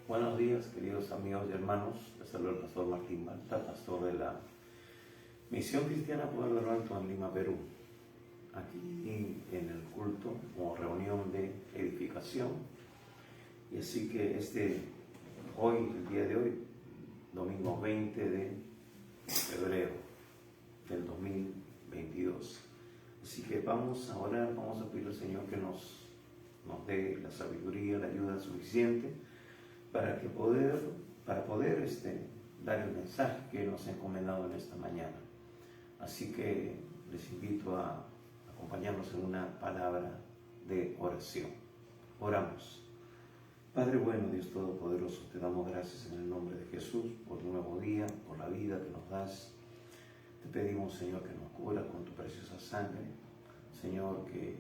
Buenos días, queridos amigos y hermanos. Les saluda el pastor Martín Malta, pastor de la Misión Cristiana Poder del Alto en Lima, Perú. Aquí en el culto o reunión de edificación. Y así que el día de hoy, domingo 20 de febrero del 2022. Así que vamos a orar, vamos a pedir al Señor que nos dé la sabiduría, la ayuda suficiente para poder dar el mensaje que nos ha encomendado en esta mañana. Así que les invito a acompañarnos en una palabra de oración. Oramos. Padre bueno, Dios Todopoderoso, te damos gracias en el nombre de Jesús por un nuevo día, por la vida que nos das. Te pedimos, Señor, que nos cubra con tu preciosa sangre. Señor, que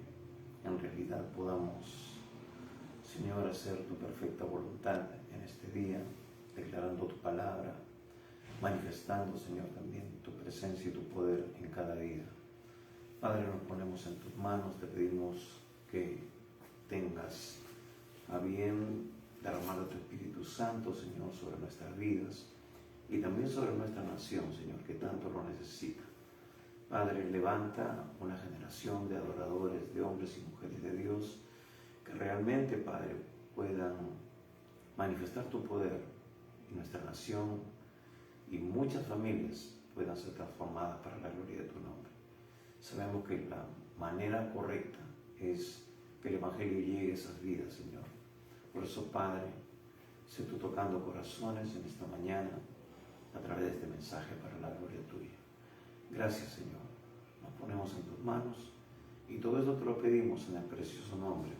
en realidad podamos, Señor, hacer tu perfecta voluntad en este día, declarando tu palabra, manifestando, Señor, también tu presencia y tu poder en cada vida. Padre, nos ponemos en tus manos, te pedimos que tengas a bien derramar tu Espíritu Santo, Señor, sobre nuestras vidas y también sobre nuestra nación, Señor, que tanto lo necesita. Padre, levanta una generación de adoradores, de hombres y mujeres de Dios, que realmente, Padre, puedan manifestar tu poder en nuestra nación y muchas familias puedan ser transformadas para la gloria de tu nombre. Sabemos que la manera correcta es que el Evangelio llegue a esas vidas, Señor. Por eso, Padre, sé tú tocando corazones en esta mañana a través de este mensaje para la gloria tuya. Gracias, Señor. Nos ponemos en tus manos y todo esto te lo pedimos en el precioso nombre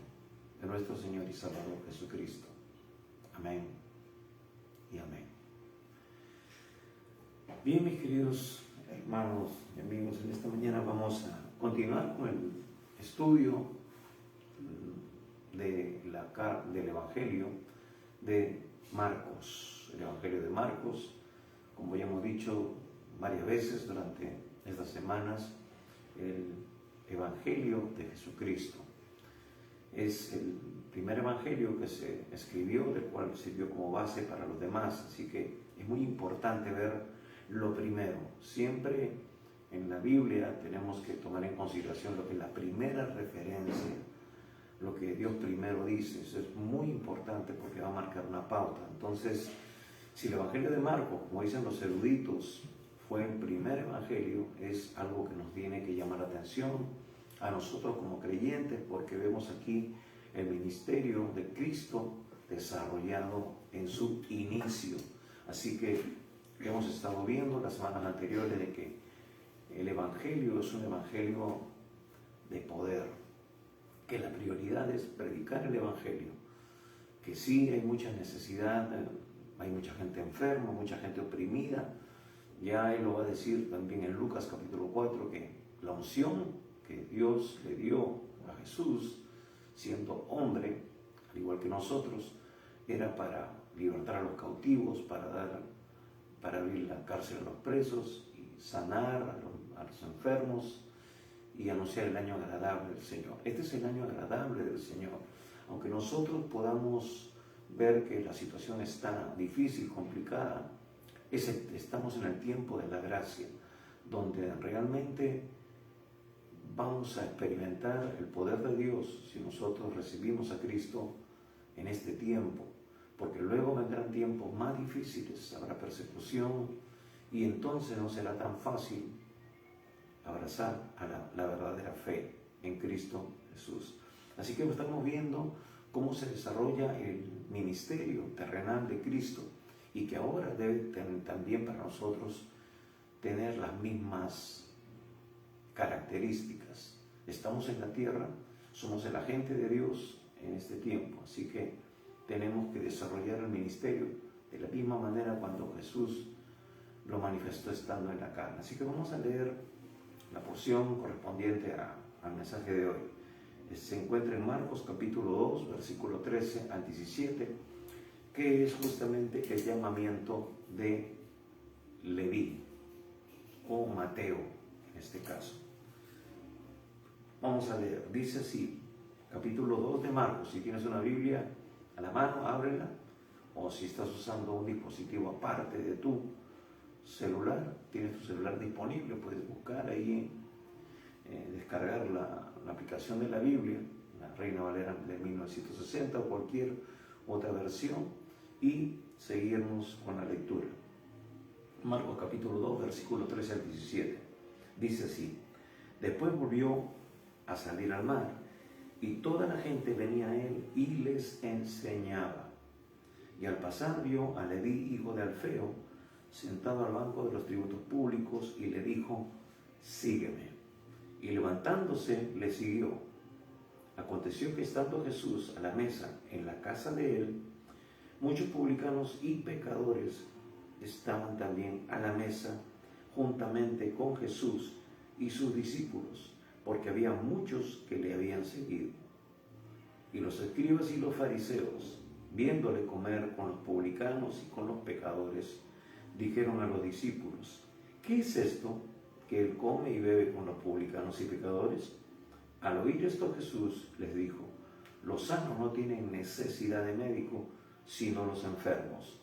de nuestro Señor y Salvador Jesucristo. Amén y amén. Bien, mis queridos hermanos y amigos, en esta mañana vamos a continuar con el estudio del Evangelio de Marcos. El Evangelio de Marcos, como ya hemos dicho varias veces durante estas semanas, el Evangelio de Jesucristo. Es el primer evangelio que se escribió, del cual sirvió como base para los demás. Así que es muy importante ver lo primero. Siempre en la Biblia tenemos que tomar en consideración lo que es la primera referencia, lo que Dios primero dice. Eso es muy importante porque va a marcar una pauta. Entonces, si el Evangelio de Marcos, como dicen los eruditos, fue el primer evangelio, es algo que nos tiene que llamar la atención a nosotros como creyentes, porque vemos aquí el ministerio de Cristo desarrollado en su inicio. Así que hemos estado viendo las semanas anteriores de que el evangelio es un evangelio de poder, que la prioridad es predicar el evangelio, que sí hay mucha necesidad, hay mucha gente enferma, mucha gente oprimida. Ya él lo va a decir también en Lucas capítulo 4, que la unción que Dios le dio a Jesús, siendo hombre, al igual que nosotros, era para libertar a los cautivos, para abrir la cárcel a los presos y sanar a los enfermos y anunciar el año agradable del Señor. Este es el año agradable del Señor. Aunque nosotros podamos ver que la situación está difícil, complicada, estamos en el tiempo de la gracia, donde realmente vamos a experimentar el poder de Dios si nosotros recibimos a Cristo en este tiempo, porque luego vendrán tiempos más difíciles, habrá persecución y entonces no será tan fácil abrazar a la verdadera fe en Cristo Jesús. Así que estamos viendo cómo se desarrolla el ministerio terrenal de Cristo y que ahora debe también para nosotros tener las mismas características. Estamos en la tierra, somos el agente de Dios en este tiempo, así que tenemos que desarrollar el ministerio de la misma manera cuando Jesús lo manifestó estando en la carne. Así que vamos a leer la porción correspondiente al mensaje de hoy. Se encuentra en Marcos capítulo 2, versículo 13 al 17, que es justamente el llamamiento de Leví o Mateo en este caso. Vamos a leer, dice así, capítulo 2 de Marcos. Si tienes una Biblia a la mano, ábrela o si estás usando un dispositivo aparte de tu celular, tienes tu celular disponible, puedes buscar ahí, descargar la aplicación de la Biblia, la Reina Valera de 1960 o cualquier otra versión, y seguirnos con la lectura. Marcos capítulo 2, versículo 13 al 17. Dice así: después volvió a salir al mar, y toda la gente venía a él y les enseñaba. Y al pasar vio a Leví, hijo de Alfeo, sentado al banco de los tributos públicos, y le dijo: sígueme. Y levantándose le siguió. Aconteció que estando Jesús a la mesa en la casa de él, muchos publicanos y pecadores estaban también a la mesa juntamente con Jesús y sus discípulos, porque había muchos que le habían seguido. Y los escribas y los fariseos, viéndole comer con los publicanos y con los pecadores, dijeron a los discípulos: ¿qué es esto que él come y bebe con los publicanos y pecadores? Al oír esto Jesús les dijo: los sanos no tienen necesidad de médico, sino los enfermos.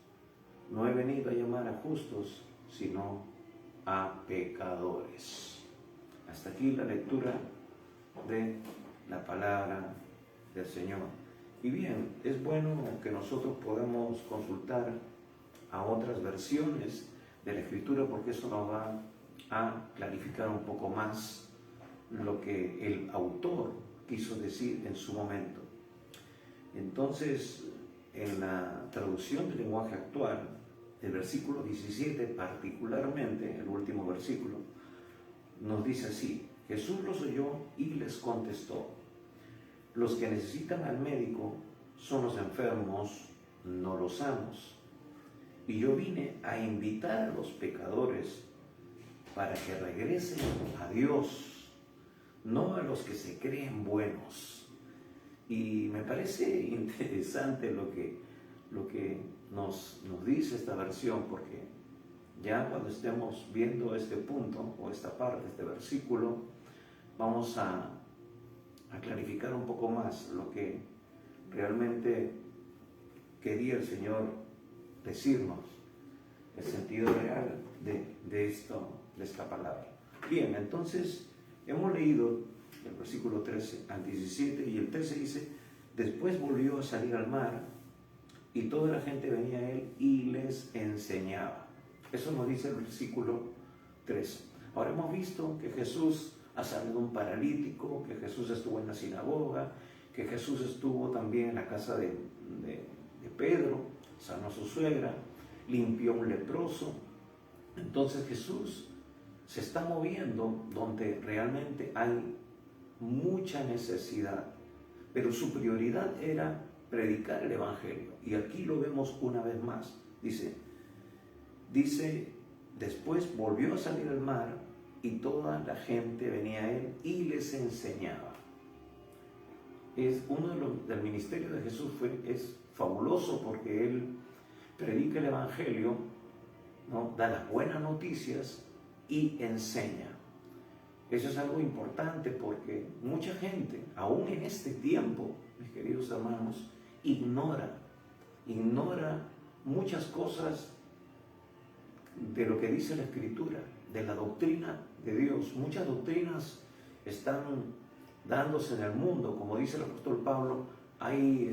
No he venido a llamar a justos, sino a pecadores. Hasta aquí la lectura de la palabra del Señor. Y bien, es bueno que nosotros podamos consultar a otras versiones de la Escritura, porque eso nos va a clarificar un poco más lo que el autor quiso decir en su momento. Entonces, en la traducción del lenguaje actual, el versículo 17 particularmente, el último versículo, nos dice así: Jesús los oyó y les contestó: los que necesitan al médico son los enfermos, no los sanos. Y yo vine a invitar a los pecadores para que regresen a Dios, no a los que se creen buenos. Y me parece interesante lo que nos dice esta versión, porque ya cuando estemos viendo este punto o esta parte, este versículo, vamos a clarificar un poco más lo que realmente quería el Señor decirnos, el sentido real de esta palabra. Bien, entonces hemos leído el versículo 13 al 17, y el 13 dice: después volvió a salir al mar, y toda la gente venía a él y les enseñaba. Eso nos dice el versículo 13. Ahora hemos visto que Jesús ha sanado un paralítico, que Jesús estuvo en la sinagoga, que Jesús estuvo también en la casa de Pedro, sanó a su suegra, limpió a un leproso. Entonces Jesús se está moviendo donde realmente hay mucha necesidad, pero su prioridad era predicar el Evangelio. Y aquí lo vemos una vez más. Dice, después volvió a salir al mar, y toda la gente venía a él y les enseñaba. Es uno del ministerio de Jesús es fabuloso, porque él predica el Evangelio, ¿no? Da las buenas noticias y enseña. Eso es algo importante, porque mucha gente, aún en este tiempo, mis queridos hermanos, ignora muchas cosas de lo que dice la Escritura, de la doctrina de Dios. Muchas doctrinas están dándose en el mundo, como dice el apóstol Pablo. Hay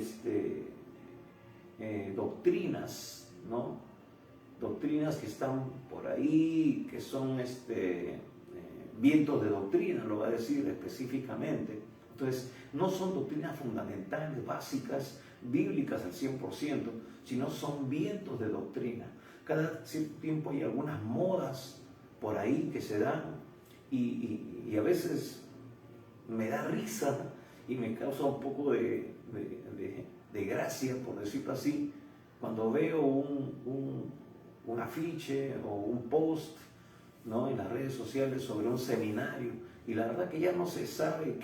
doctrinas, ¿no? Doctrinas que están por ahí, que son vientos de doctrina, lo va a decir específicamente. Entonces, no son doctrinas fundamentales, básicas, bíblicas al 100%, sino son vientos de doctrina. Cada cierto tiempo hay algunas modas por ahí que se dan, y a veces me da risa y me causa un poco de gracia, por decirlo así, cuando veo un afiche o un post, ¿no?, en las redes sociales sobre un seminario, y la verdad que ya no se sabe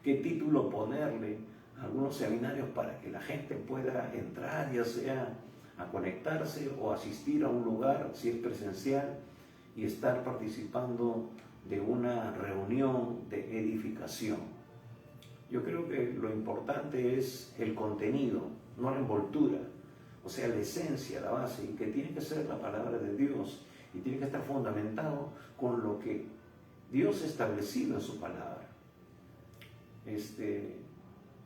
qué título ponerle a algunos seminarios para que la gente pueda entrar, ya sea a conectarse o asistir a un lugar, si es presencial, y estar participando de una reunión de edificación. Yo creo que lo importante es el contenido, no la envoltura. o sea, la esencia, la base, y que tiene que ser la palabra de Dios, y tiene que estar fundamentado con lo que Dios ha establecido en su palabra.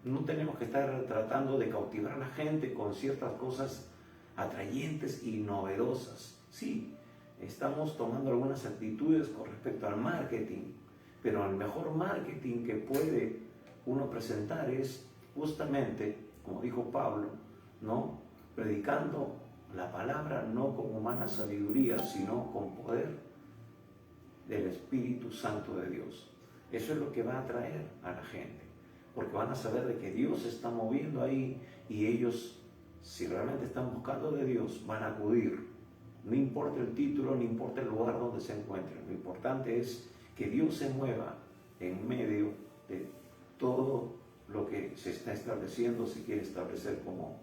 No tenemos que estar tratando de cautivar a la gente con ciertas cosas atrayentes y novedosas. Sí, estamos tomando algunas actitudes con respecto al marketing, pero el mejor marketing que puede uno presentar es justamente, como dijo Pablo, ¿no? Predicando la palabra no con humana sabiduría, sino con poder del Espíritu Santo de Dios. Eso es lo que va a atraer a la gente, porque van a saber de que Dios se está moviendo ahí, y ellos, si realmente están buscando de Dios, van a acudir. No importa el título, no importa el lugar donde se encuentren. Lo importante es que Dios se mueva en medio de todo lo que se está estableciendo, se quiere establecer como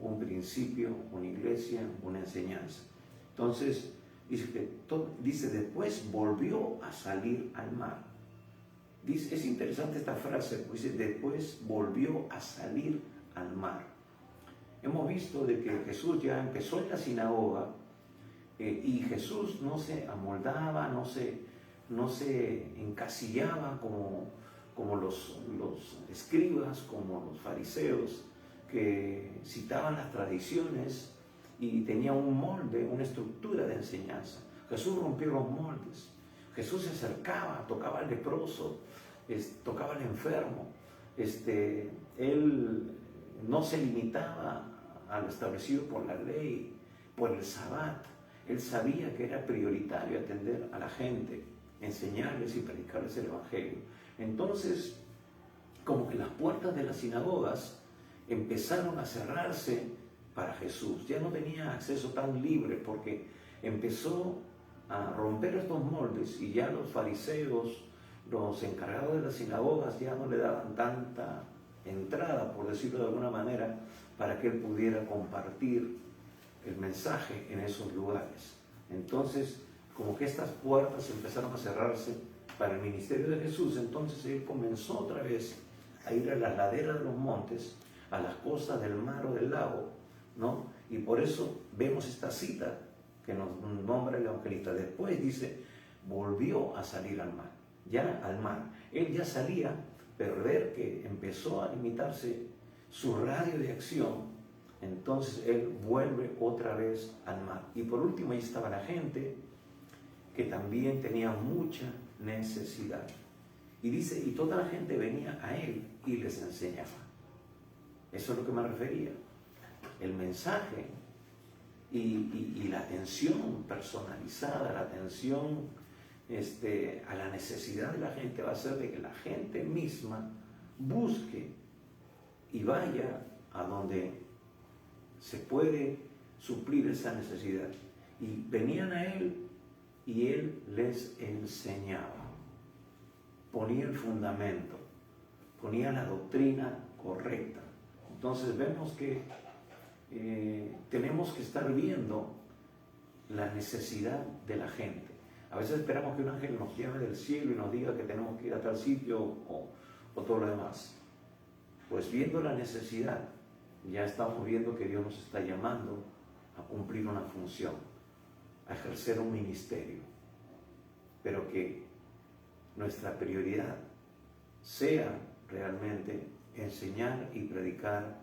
un principio, una iglesia, una enseñanza. Entonces, dice después volvió a salir al mar. Dice, es interesante esta frase, pues dice, después volvió a salir al mar. Hemos visto de que Jesús ya empezó en la sinagoga, y Jesús no se amoldaba, no se encasillaba como los escribas, como los fariseos, que citaban las tradiciones y tenía un molde, una estructura de enseñanza. Jesús rompió los moldes. Jesús se acercaba, tocaba al leproso, tocaba al enfermo. Él no se limitaba a lo establecido por la ley, por el Sabbat. Él sabía que era prioritario atender a la gente, enseñarles y predicarles el Evangelio. Entonces, como que las puertas de las sinagogas empezaron a cerrarse para Jesús. Ya no tenía acceso tan libre, porque empezó a romper estos moldes, y ya los fariseos, los encargados de las sinagogas, ya no le daban tanta entrada, por decirlo de alguna manera, para que él pudiera compartir el mensaje en esos lugares. Entonces, como que estas puertas empezaron a cerrarse para el ministerio de Jesús. Entonces él comenzó otra vez a ir a las laderas de los montes, a las costas del mar o del lago, ¿no? Y por eso vemos esta cita que nos nombra el evangelista. Después dice, volvió a salir al mar, ya al mar. Él ya salía, pero ver que empezó a limitarse su radio de acción, entonces él vuelve otra vez al mar. Y por último, ahí estaba la gente que también tenía mucha necesidad. Y dice, y toda la gente venía a él y les enseñaba. Eso es lo que me refería. El mensaje y la atención personalizada, la atención a la necesidad de la gente, va a hacer de que la gente misma busque y vaya a donde se puede suplir esa necesidad. Y venían a él y él les enseñaba, ponía el fundamento, ponía la doctrina correcta. Entonces vemos que tenemos que estar viendo la necesidad de la gente. A veces esperamos que un ángel nos llame del cielo y nos diga que tenemos que ir a tal sitio o todo lo demás. Pues viendo la necesidad, ya estamos viendo que Dios nos está llamando a cumplir una función, a ejercer un ministerio, pero que nuestra prioridad sea realmente enseñar y predicar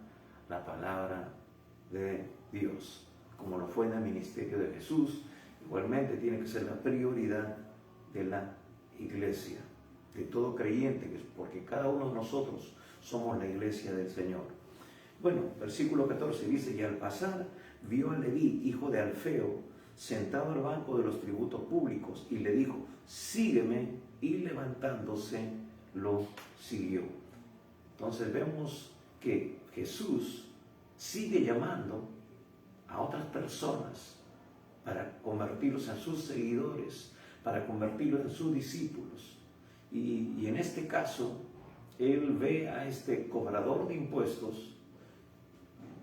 la palabra de Dios, como lo fue en el ministerio de Jesús. Igualmente tiene que ser la prioridad de la iglesia, de todo creyente, porque cada uno de nosotros somos la iglesia del Señor. Bueno, versículo 14 dice, y al pasar vio a Leví, hijo de Alfeo, sentado al banco de los tributos públicos, y le dijo, sígueme, y levantándose lo siguió. Entonces vemos que Jesús sigue llamando a otras personas para convertirlos en sus seguidores, para convertirlos en sus discípulos. Y en este caso, él ve a este cobrador de impuestos,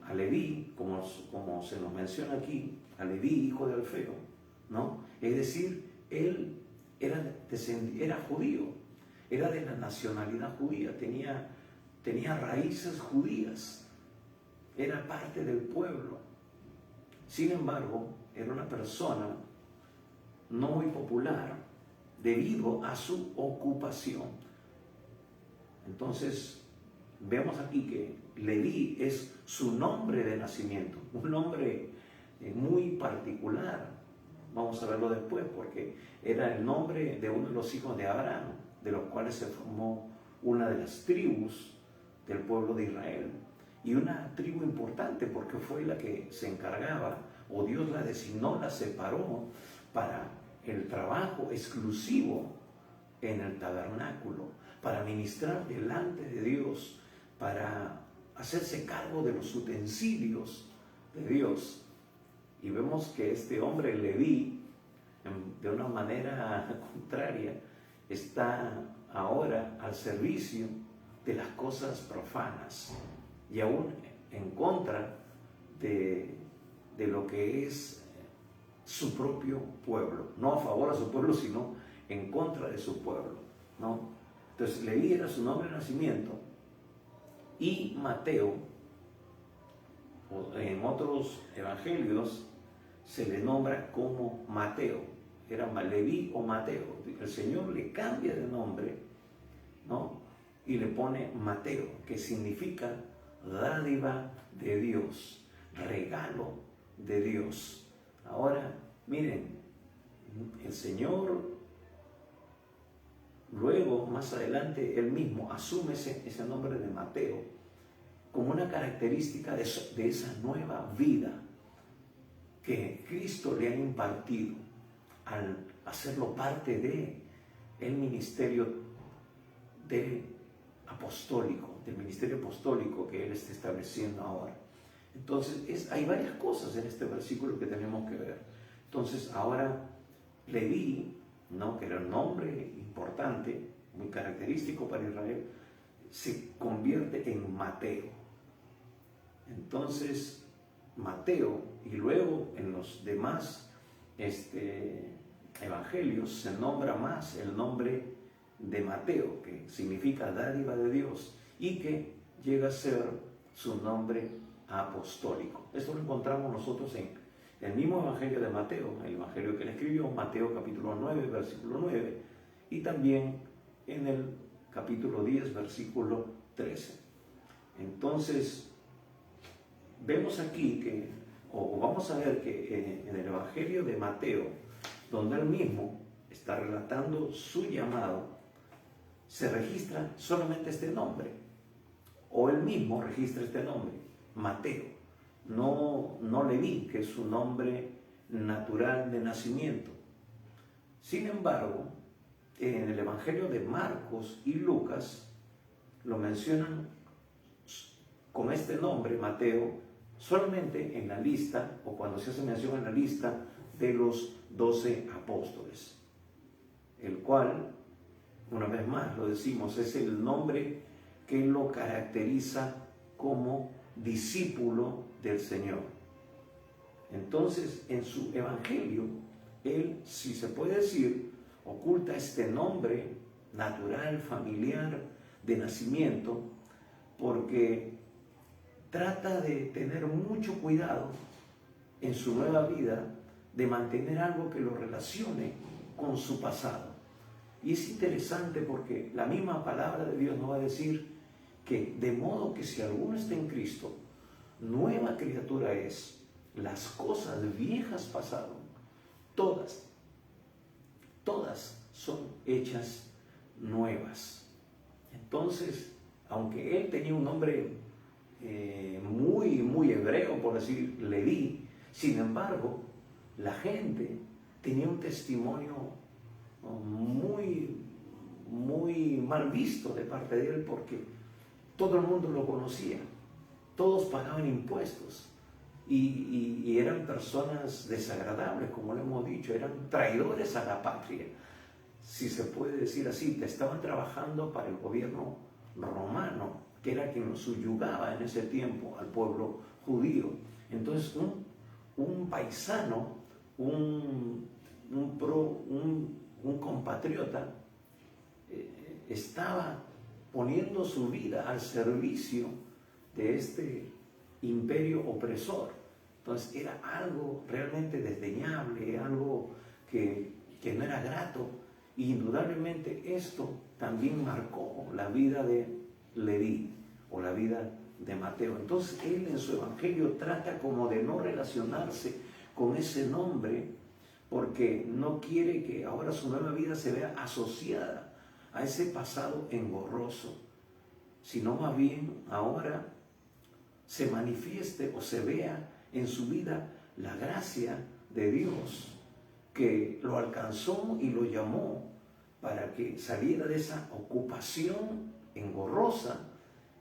a Leví, como se nos menciona aquí, a Leví, hijo de Alfeo, ¿no? Es decir, él era judío, era de la nacionalidad judía, tenía raíces judías, era parte del pueblo. Sin embargo, era una persona no muy popular debido a su ocupación. Entonces, vemos aquí que Leví es su nombre de nacimiento, un nombre muy particular. Vamos a verlo después, porque era el nombre de uno de los hijos de Abraham, de los cuales se formó una de las tribus del pueblo de Israel. Y una tribu importante, porque fue la que se encargaba, o Dios la designó, la separó para el trabajo exclusivo en el tabernáculo, para ministrar delante de Dios, para hacerse cargo de los utensilios de Dios. Y vemos que este hombre Leví, de una manera contraria, está ahora al servicio de las cosas profanas y aún en contra de lo que es su propio pueblo, no a favor a su pueblo, sino en contra de su pueblo, ¿no? Entonces Leví era su nombre de nacimiento, y Mateo, en otros evangelios, se le nombra como Mateo. Era Leví o Mateo. El Señor le cambia de nombre, ¿no? Y le pone Mateo, que significa dádiva de Dios, regalo de Dios. Ahora, miren, el Señor, luego, más adelante, él mismo asume ese nombre de Mateo como una característica de esa nueva vida que Cristo le ha impartido al hacerlo parte de el ministerio del ministerio apostólico que él está estableciendo ahora. Entonces, hay varias cosas en este versículo que tenemos que ver. Entonces, ahora Leví, ¿no?, que era un nombre importante, muy característico para Israel, se convierte en Mateo. Entonces, Mateo, y luego en los demás evangelios se nombra más el nombre de Mateo, que significa dádiva de Dios, y que llega a ser su nombre apostólico. Esto lo encontramos nosotros en el mismo evangelio de Mateo, el evangelio que él escribió, Mateo capítulo 9, versículo 9, y también en el capítulo 10, versículo 13. Entonces, vemos aquí o vamos a ver que en el evangelio de Mateo, donde él mismo está relatando su llamado, se registra solamente este nombre, o él mismo registra este nombre, Mateo, no Leví, que es su nombre natural de nacimiento. Sin embargo, en el evangelio de Marcos y Lucas lo mencionan con este nombre, Mateo, solamente en la lista, o cuando se hace mención en la lista de los 12 apóstoles, el cual, una vez más lo decimos, es el nombre que lo caracteriza como discípulo del Señor. Entonces, en su evangelio, él, si se puede decir, oculta este nombre natural, familiar, de nacimiento, porque trata de tener mucho cuidado en su nueva vida de mantener algo que lo relacione con su pasado. Y es interesante porque la misma palabra de Dios nos va a decir que de modo que si alguno está en Cristo, nueva criatura es, las cosas viejas pasaron, todas son hechas nuevas. Entonces, aunque él tenía un nombre muy hebreo, por decir Leví, sin embargo, la gente tenía un testimonio muy mal visto de parte de él, porque todo el mundo lo conocía, todos pagaban impuestos y eran personas desagradables, como lo hemos dicho, eran traidores a la patria, si se puede decir así. Estaban trabajando para el gobierno romano, que era quien los subyugaba en ese tiempo al pueblo judío. Entonces un paisano, un compatriota, estaba poniendo su vida al servicio de este imperio opresor. Entonces era algo realmente desdeñable, algo que no era grato. Y indudablemente esto también marcó la vida de Leví o la vida de Mateo. Entonces él en su evangelio trata como de no relacionarse con ese nombre, porque no quiere que ahora su nueva vida se vea asociada a ese pasado engorroso, sino más bien ahora se manifieste o se vea en su vida la gracia de Dios que lo alcanzó y lo llamó para que saliera de esa ocupación engorrosa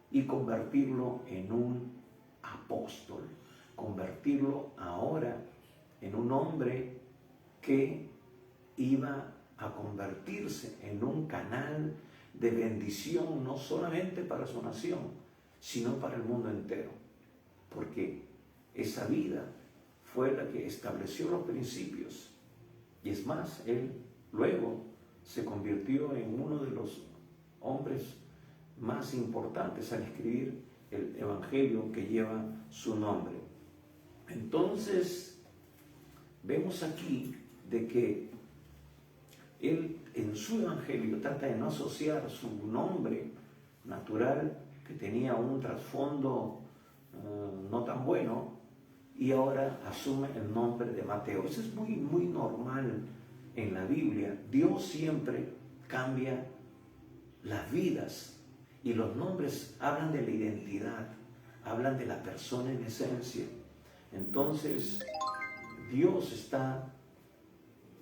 y convertirlo en un apóstol, convertirlo ahora en un hombre que iba a convertirse en un canal de bendición no solamente para su nación, sino para el mundo entero, porque esa vida fue la que estableció los principios. Y es más, él luego se convirtió en uno de los hombres más importantes al escribir el evangelio que lleva su nombre. Entonces, vemos aquí de que él en su evangelio trata de no asociar su nombre natural, que tenía un trasfondo no tan bueno, y ahora asume el nombre de Mateo. Eso es muy normal en la Biblia. Dios siempre cambia las vidas y los nombres hablan de la identidad, hablan de la persona en esencia. Entonces, Dios está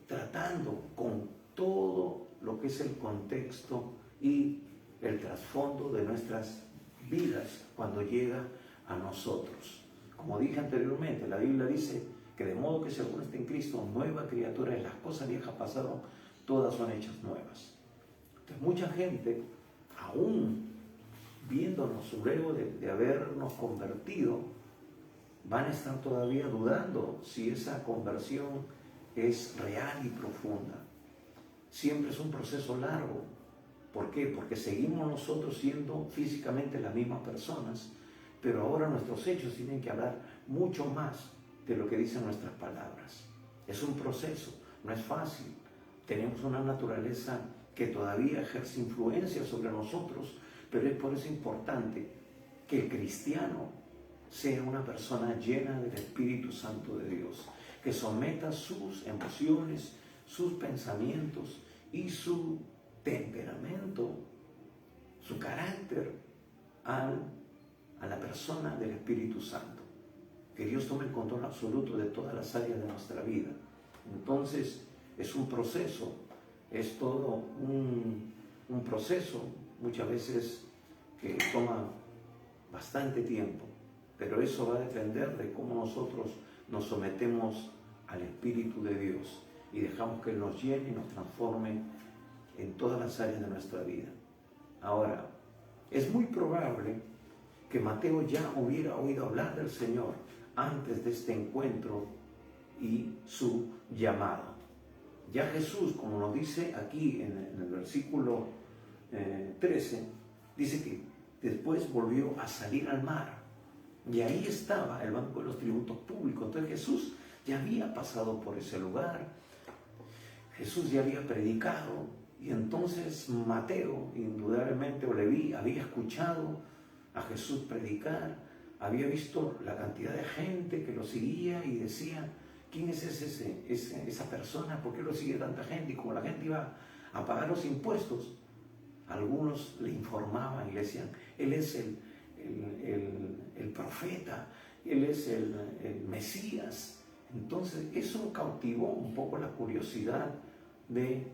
tratando con todo lo que es el contexto y el trasfondo de nuestras vidas cuando llega a nosotros. Como dije anteriormente, la Biblia dice que de modo que si alguno está en Cristo, nueva criatura es, las cosas viejas pasaron, todas son hechas nuevas. Entonces mucha gente, aún viéndonos luego de habernos convertido, van a estar todavía dudando si esa conversión es real y profunda. Siempre es un proceso largo. ¿Por qué? Porque seguimos nosotros siendo físicamente las mismas personas, pero ahora nuestros hechos tienen que hablar mucho más de lo que dicen nuestras palabras. Es un proceso, no es fácil. Tenemos una naturaleza que todavía ejerce influencia sobre nosotros, pero es por eso importante que el cristiano sea una persona llena del Espíritu Santo de Dios, que someta sus emociones, sus pensamientos y su temperamento, su carácter a la persona del Espíritu Santo. Que Dios tome el control absoluto de todas las áreas de nuestra vida. Entonces, es un proceso, es todo un proceso, muchas veces que toma bastante tiempo, pero eso va a depender de cómo nosotros nos sometemos al Espíritu de Dios y dejamos que Él nos llene y nos transforme en todas las áreas de nuestra vida. Ahora, es muy probable que Mateo ya hubiera oído hablar del Señor antes de este encuentro y su llamado. Ya Jesús, como nos dice aquí en el versículo 13, dice que después volvió a salir al mar y ahí estaba el banco de los tributos públicos. Entonces Jesús ya había pasado por ese lugar, Jesús ya había predicado, y entonces Mateo, indudablemente, o Leví, había escuchado a Jesús predicar, había visto la cantidad de gente que lo seguía y decía: ¿quién es esa persona? ¿Por qué lo sigue tanta gente? Y como la gente iba a pagar los impuestos, algunos le informaban y le decían: Él es el profeta, Él es el Mesías. Entonces eso cautivó un poco la curiosidad de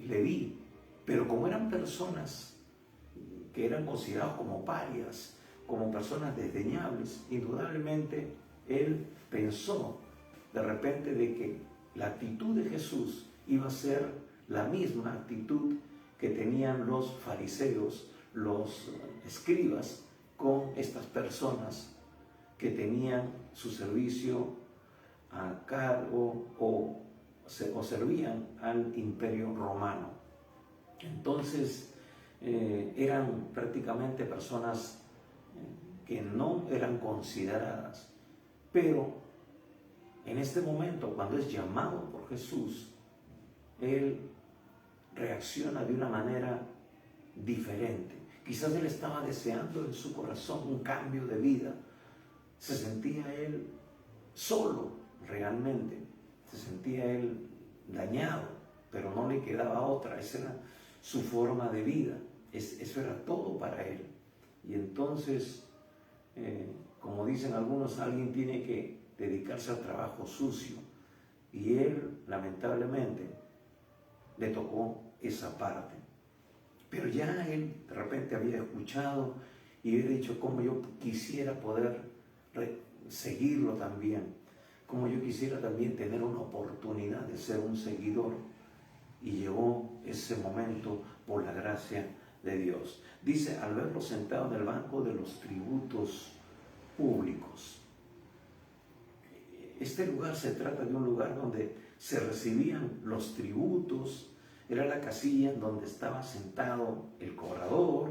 Leví. Pero como eran personas que eran considerados como parias, como personas desdeñables, indudablemente él pensó de repente de que la actitud de Jesús iba a ser la misma actitud que tenían los fariseos, los escribas, con estas personas que tenían su servicio a cargo o servían al imperio romano. Entonces eran prácticamente personas que no eran consideradas. Pero en este momento, cuando es llamado por Jesús, él reacciona de una manera diferente. Quizás él estaba deseando en su corazón un cambio de vida. Se sentía él solo realmente. Se sentía él dañado, pero no le quedaba otra. Esa era su forma de vida. Eso era todo para él. Y entonces, como dicen algunos, alguien tiene que dedicarse al trabajo sucio. Y él, lamentablemente, le tocó esa parte. Pero ya él de repente había escuchado y había dicho cómo yo quisiera poder seguirlo también, como yo quisiera también tener una oportunidad de ser un seguidor. Y llegó ese momento por la gracia de Dios. Dice, al verlo sentado en el banco de los tributos públicos. Este lugar se trata de un lugar donde se recibían los tributos. Era la casilla en donde estaba sentado el cobrador,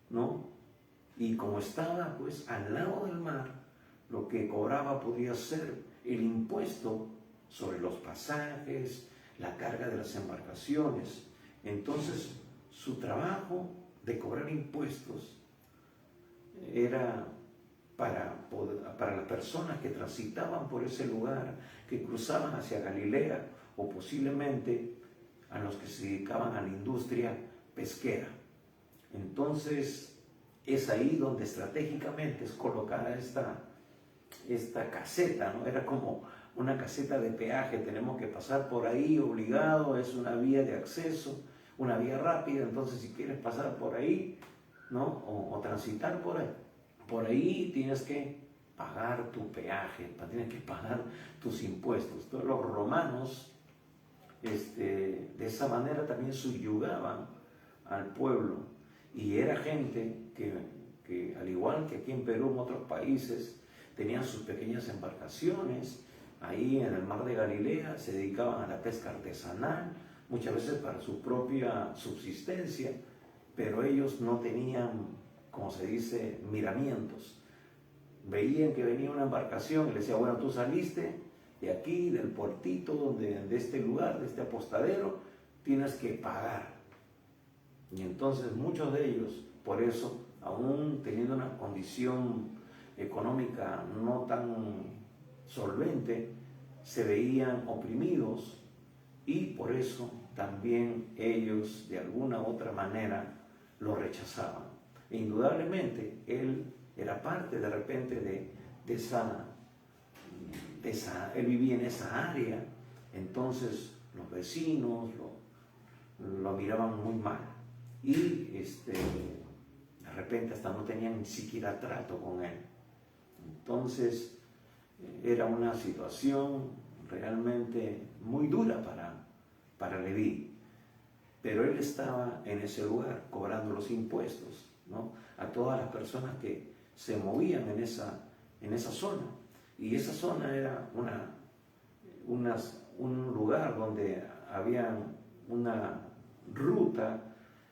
¿no? Y como estaba pues al lado del mar, lo que cobraba podía ser el impuesto sobre los pasajes, la carga de las embarcaciones. Entonces, su trabajo de cobrar impuestos era para las personas que transitaban por ese lugar, que cruzaban hacia Galilea, o posiblemente a los que se dedicaban a la industria pesquera. Entonces, es ahí donde estratégicamente es colocada esta caseta, ¿no? Era como una caseta de peaje, tenemos que pasar por ahí obligado, es una vía de acceso, una vía rápida. Entonces si quieres pasar por ahí, ¿no? o transitar por ahí, tienes que pagar tu peaje, tienes que pagar tus impuestos. Todos los romanos de esa manera también subyugaban al pueblo, y era gente que al igual que aquí en Perú, en otros países, tenían sus pequeñas embarcaciones ahí en el mar de Galilea, se dedicaban a la pesca artesanal, muchas veces para su propia subsistencia, pero ellos no tenían, como se dice, miramientos. Veían que venía una embarcación y le decía, bueno, tú saliste de aquí, del puertito, de este lugar, de este apostadero, tienes que pagar. Y entonces muchos de ellos, por eso, aún teniendo una condición económica no tan solvente, se veían oprimidos, y por eso también ellos de alguna u otra manera lo rechazaban. E indudablemente él era parte de repente de esa, él vivía en esa área, entonces los vecinos lo miraban muy mal, y de repente hasta no tenían ni siquiera trato con él. Entonces era una situación realmente muy dura para Leví, pero él estaba en ese lugar cobrando los impuestos, ¿no? A todas las personas que se movían en esa zona. Y esa zona era un lugar donde había una ruta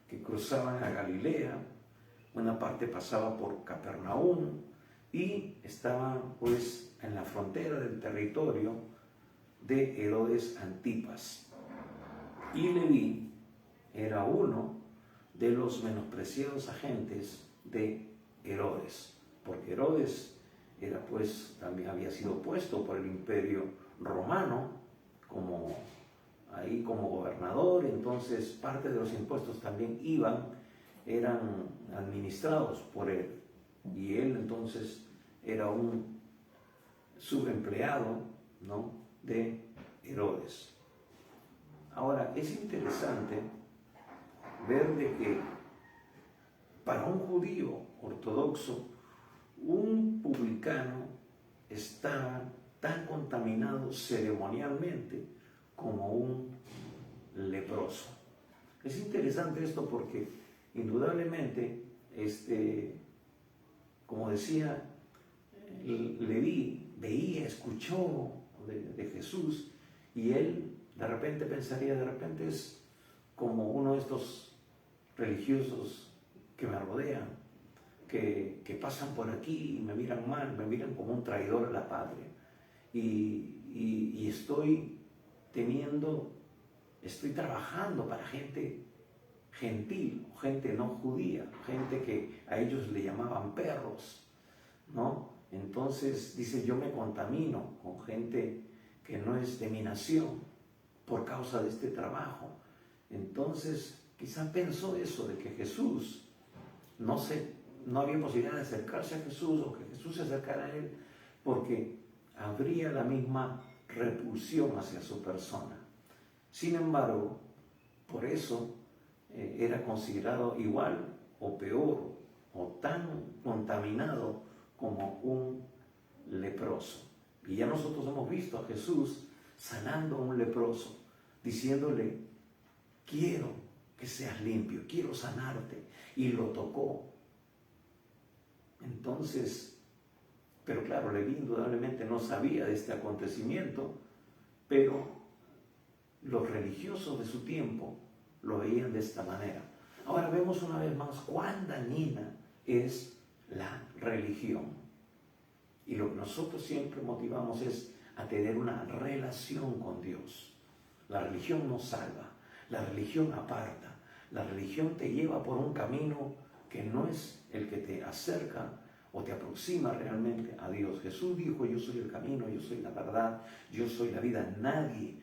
que cruzaban a Galilea, una parte pasaba por Capernaum y estaba pues en la frontera del territorio de Herodes Antipas. Y Leví era uno de los menospreciados agentes de Herodes, porque Herodes era pues también había sido puesto por el imperio romano como gobernador. Entonces parte de los impuestos también eran administrados por él, y él entonces era un subempleado, ¿no?, de Herodes. Ahora es interesante ver de que para un judío ortodoxo, un publicano estaba tan contaminado ceremonialmente como un leproso. Es interesante esto porque indudablemente, como decía, Leví veía, escuchó de Jesús, y él de repente pensaría, de repente es como uno de estos religiosos que me rodean, que pasan por aquí y me miran mal, me miran como un traidor a la patria. Y estoy trabajando para gente gentil, gente no judía, gente que a ellos le llamaban perros, ¿no? Entonces dice, yo me contamino con gente que no es de mi nación por causa de este trabajo. Entonces quizá pensó eso, de que Jesús no había posibilidad de acercarse a Jesús o que Jesús se acercara a él, porque habría la misma repulsión hacia su persona. Sin embargo, por eso era considerado igual o peor o tan contaminado como un leproso. Y ya nosotros hemos visto a Jesús sanando a un leproso, diciéndole, quiero que seas limpio, quiero sanarte. Y lo tocó. Entonces, pero claro, Leví indudablemente no sabía de este acontecimiento, pero los religiosos de su tiempo lo veían de esta manera. Ahora vemos una vez más cuán dañina es la religión. Y lo que nosotros siempre motivamos es a tener una relación con Dios. La religión no salva, la religión aparta, la religión te lleva por un camino que no es el que te acerca o te aproxima realmente a Dios. Jesús dijo, yo soy el camino, yo soy la verdad, yo soy la vida. Nadie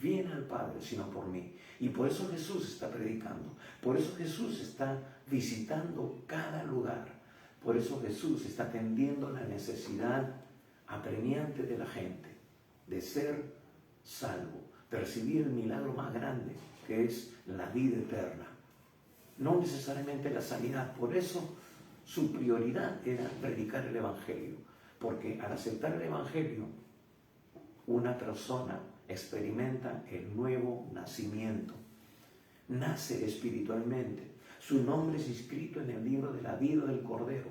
viene al Padre sino por mí. Y por eso Jesús está predicando, por eso Jesús está visitando cada lugar, por eso Jesús está atendiendo la necesidad apremiante de la gente de ser salvo, de recibir el milagro más grande, que es la vida eterna. No necesariamente la sanidad. Por eso su prioridad era predicar el Evangelio, porque al aceptar el Evangelio, una persona experimenta el nuevo nacimiento, nace espiritualmente, su nombre es inscrito en el libro de la vida del Cordero,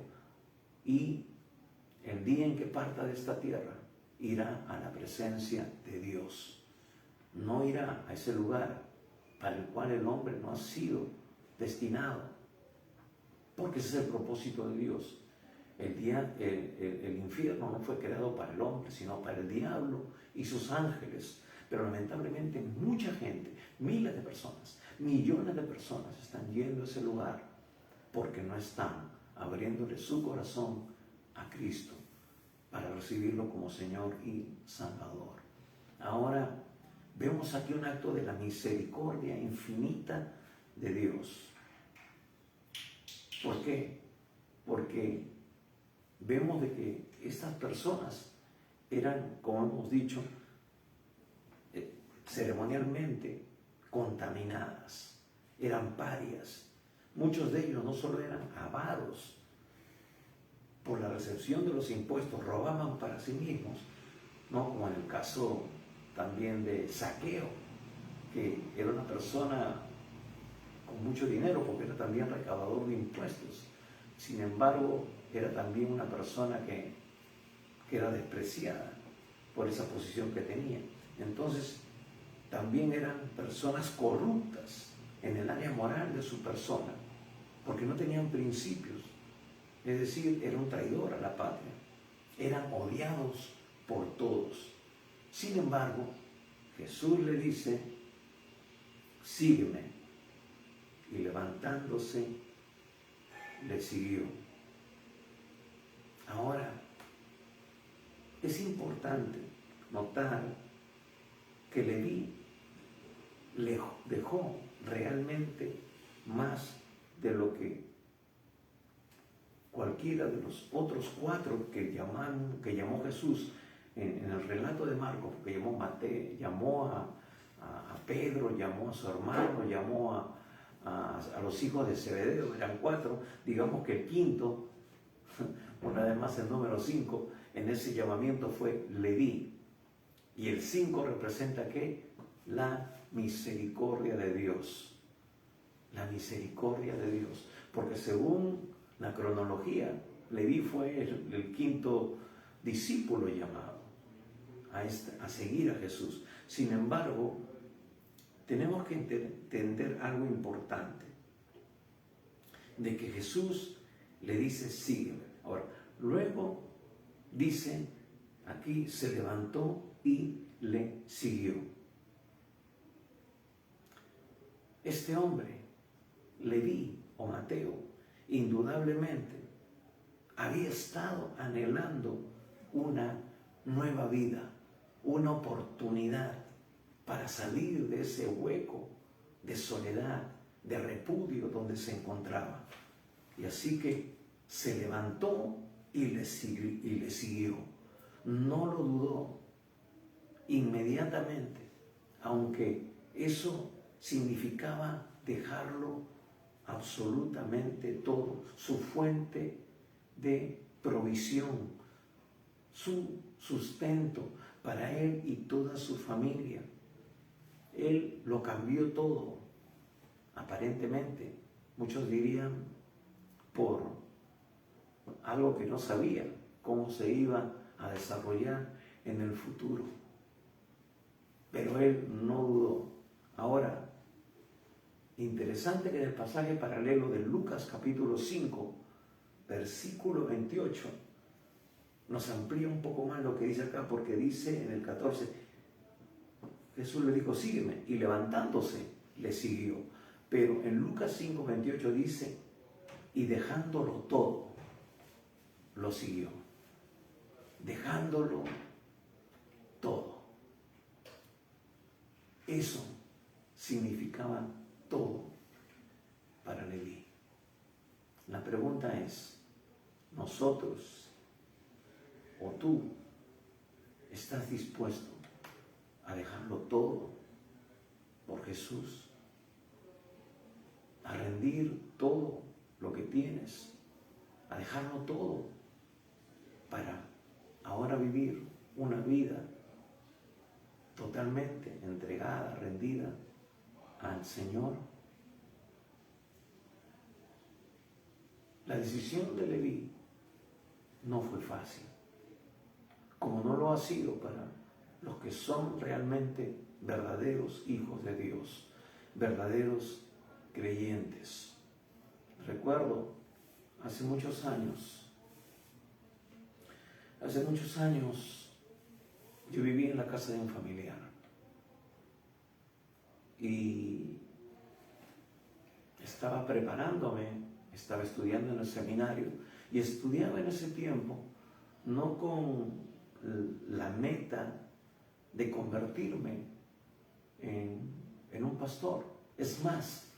y el día en que parta de esta tierra, irá a la presencia de Dios. No irá a ese lugar para el cual el hombre no ha sido destinado, porque ese es el propósito de Dios. El infierno no fue creado para el hombre, sino para el diablo y sus ángeles. Pero lamentablemente mucha gente, miles de personas, millones de personas están yendo a ese lugar porque no están abriéndole su corazón a Cristo para recibirlo como Señor y Salvador. Ahora vemos aquí un acto de la misericordia infinita de Dios. ¿Por qué? Porque vemos de que estas personas eran, como hemos dicho, ceremonialmente contaminadas, eran parias. Muchos de ellos no solo eran avaros por la recepción de los impuestos, robaban para sí mismos, ¿no? Como en el caso también de Zaqueo, que era una persona con mucho dinero porque era también recaudador de impuestos. Sin embargo, era también una persona que era despreciada por esa posición que tenía. Entonces, también eran personas corruptas en el área moral de su persona, porque no tenían principios. Es decir, era un traidor a la patria. Eran odiados por todos. Sin embargo, Jesús le dice, sígueme. Y levantándose, le siguió. Ahora, es importante notar que Leví le dejó realmente más de lo que cualquiera de los otros 4 que llamó Jesús en el relato de Marcos, que llamó Mateo, llamó a Pedro, llamó a su hermano, llamó a los hijos de Zebedeo, eran 4, digamos que el quinto, una vez más el número 5, en ese llamamiento fue Leví. Y el 5 representa ¿qué? La misericordia de Dios. La misericordia de Dios. Porque según la cronología, Leví fue el quinto discípulo llamado a seguir a Jesús. Sin embargo, tenemos que entender algo importante, de que Jesús le dice, sígueme. Ahora, luego dice, aquí se levantó y le siguió. Este hombre, Leví o Mateo, indudablemente había estado anhelando una nueva vida, una oportunidad para salir de ese hueco de soledad, de repudio donde se encontraba. Y así que se levantó y le siguió. No lo dudó. Inmediatamente, aunque eso significaba dejarlo absolutamente todo, su fuente de provisión, su sustento para él y toda su familia. Él lo cambió todo, aparentemente, muchos dirían, por algo que no sabía cómo se iba a desarrollar en el futuro. Pero él no dudó. Ahora, interesante que en el pasaje paralelo de Lucas capítulo 5, versículo 28, nos amplía un poco más lo que dice acá, porque dice en el 14, Jesús le dijo, sígueme, y levantándose le siguió. Pero en Lucas 5, 28 dice, y dejándolo todo, lo siguió. Dejándolo todo. Eso significaba todo para Leví. La pregunta es, ¿nosotros o tú estás dispuesto a dejarlo todo por Jesús? A rendir todo lo que tienes, a dejarlo todo para ahora vivir una vida totalmente entregada, rendida al Señor. La decisión de Leví no fue fácil, como no lo ha sido para los que son realmente verdaderos hijos de Dios, verdaderos creyentes. Recuerdo hace muchos años yo viví en la casa de un familiar y estaba preparándome, estaba estudiando en el seminario y estudiaba en ese tiempo no con la meta de convertirme en un pastor. Es más,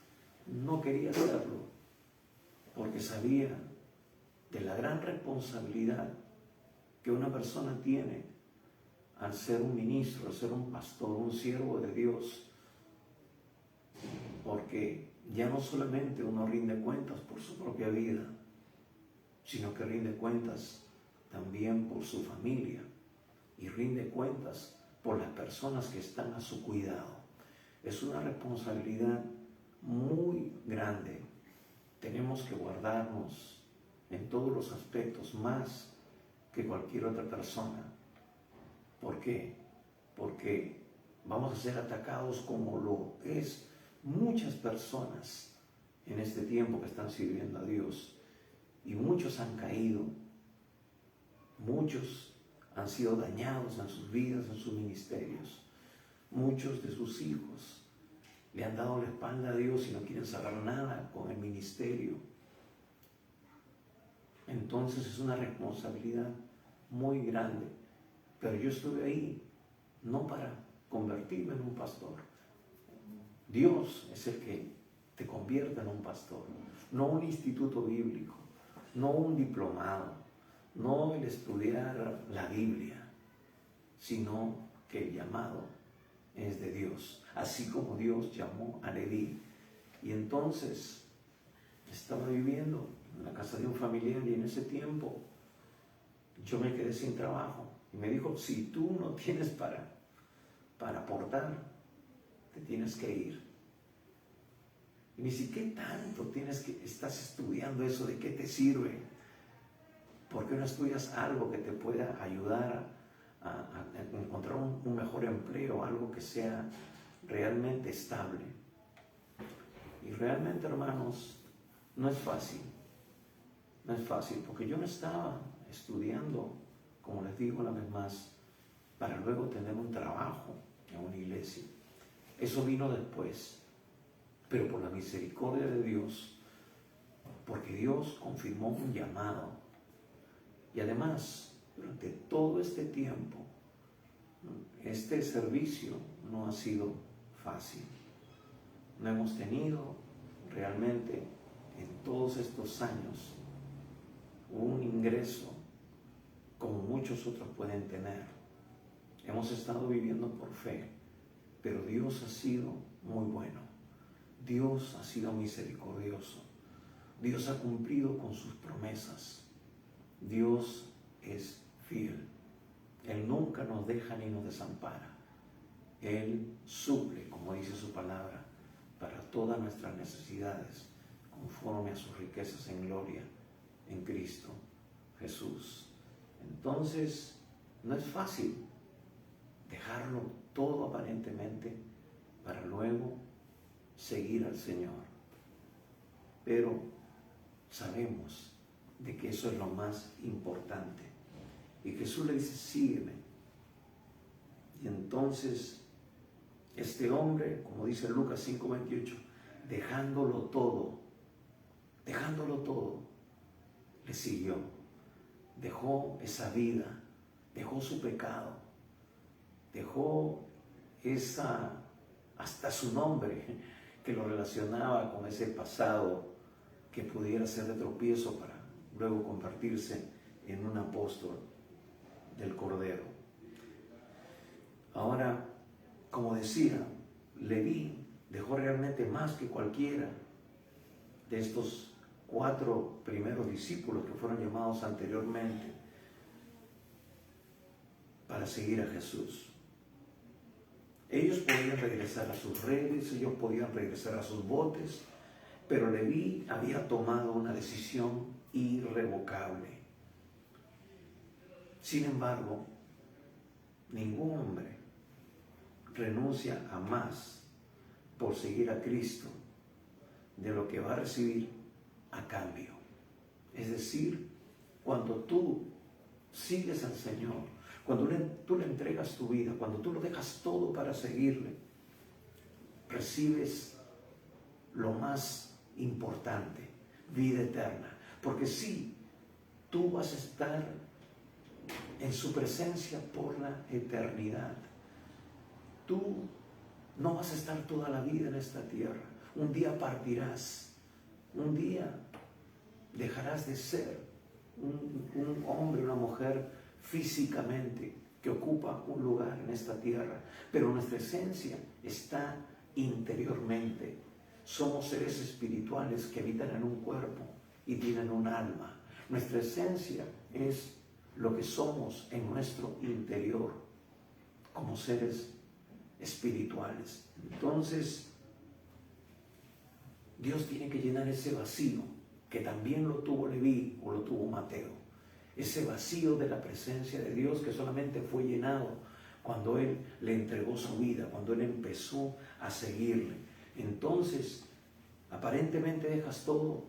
no quería hacerlo porque sabía de la gran responsabilidad que una persona tiene al ser un ministro, al ser un pastor, un siervo de Dios, porque ya no solamente uno rinde cuentas por su propia vida, sino que rinde cuentas también por su familia y rinde cuentas por las personas que están a su cuidado. Es una responsabilidad muy grande. Tenemos que guardarnos en todos los aspectos más que cualquier otra persona. ¿Por qué? Porque vamos a ser atacados como lo es muchas personas en este tiempo que están sirviendo a Dios. Y muchos han caído, muchos han sido dañados en sus vidas, en sus ministerios. Muchos de sus hijos le han dado la espalda a Dios y no quieren saber nada con el ministerio. Entonces es una responsabilidad muy grande. Pero yo estuve ahí, no para convertirme en un pastor. Dios es el que te convierte en un pastor, no un instituto bíblico, no un diplomado, no el estudiar la Biblia, sino que el llamado es de Dios, así como Dios llamó a Leví. Y entonces estaba viviendo en la casa de un familiar y en ese tiempo yo me quedé sin trabajo. Y me dijo, si tú no tienes para aportar, te tienes que ir. Y me dice, ¿qué tanto estás estudiando eso? ¿De qué te sirve? ¿Por qué no estudias algo que te pueda ayudar a encontrar un mejor empleo, algo que sea realmente estable? Y realmente, hermanos, no es fácil. no es fácil, porque yo no estaba estudiando, como les digo una vez más, para luego tener un trabajo en una iglesia. Eso vino después, pero por la misericordia de Dios, porque Dios confirmó un llamado. Y además, durante todo este tiempo, este servicio no ha sido fácil. No hemos tenido realmente en todos estos años un ingreso como muchos otros pueden tener. Hemos estado viviendo por fe, pero Dios ha sido muy bueno. Dios ha sido misericordioso. Dios ha cumplido con sus promesas. Dios es fiel. Él nunca nos deja ni nos desampara. Él suple, como dice su palabra, para todas nuestras necesidades, conforme a sus riquezas en gloria en Cristo Jesús. Entonces, no es fácil dejarlo todo aparentemente para luego seguir al Señor. Pero sabemos de que eso es lo más importante. Y Jesús le dice, sígueme. Y entonces, este hombre, como dice Lucas 5:28, dejándolo todo, le siguió. Dejó esa vida, dejó su pecado, dejó hasta su nombre, que lo relacionaba con ese pasado que pudiera ser de tropiezo para luego convertirse en un apóstol del Cordero. Ahora, como decía, Leví dejó realmente más que cualquiera de estos 4 primeros discípulos que fueron llamados anteriormente para seguir a Jesús. Ellos podían regresar a sus redes, ellos podían regresar a sus botes, pero Leví había tomado una decisión irrevocable. Sin embargo, ningún hombre renuncia a más por seguir a Cristo de lo que va a recibir a cambio. Es decir, cuando tú sigues al Señor, cuando tú le entregas tu vida, cuando tú lo dejas todo para seguirle, recibes lo más importante, vida eterna. Porque sí, tú vas a estar en su presencia por la eternidad. Tú no vas a estar toda la vida en esta tierra. Un día partirás. Un día dejarás de ser un hombre, una mujer físicamente que ocupa un lugar en esta tierra. Pero nuestra esencia está interiormente. Somos seres espirituales que habitan en un cuerpo y tienen un alma. Nuestra esencia es lo que somos en nuestro interior como seres espirituales. Entonces, Dios tiene que llenar ese vacío que también lo tuvo Leví o lo tuvo Mateo. Ese vacío de la presencia de Dios que solamente fue llenado cuando Él le entregó su vida, cuando Él empezó a seguirle. Entonces, aparentemente dejas todo,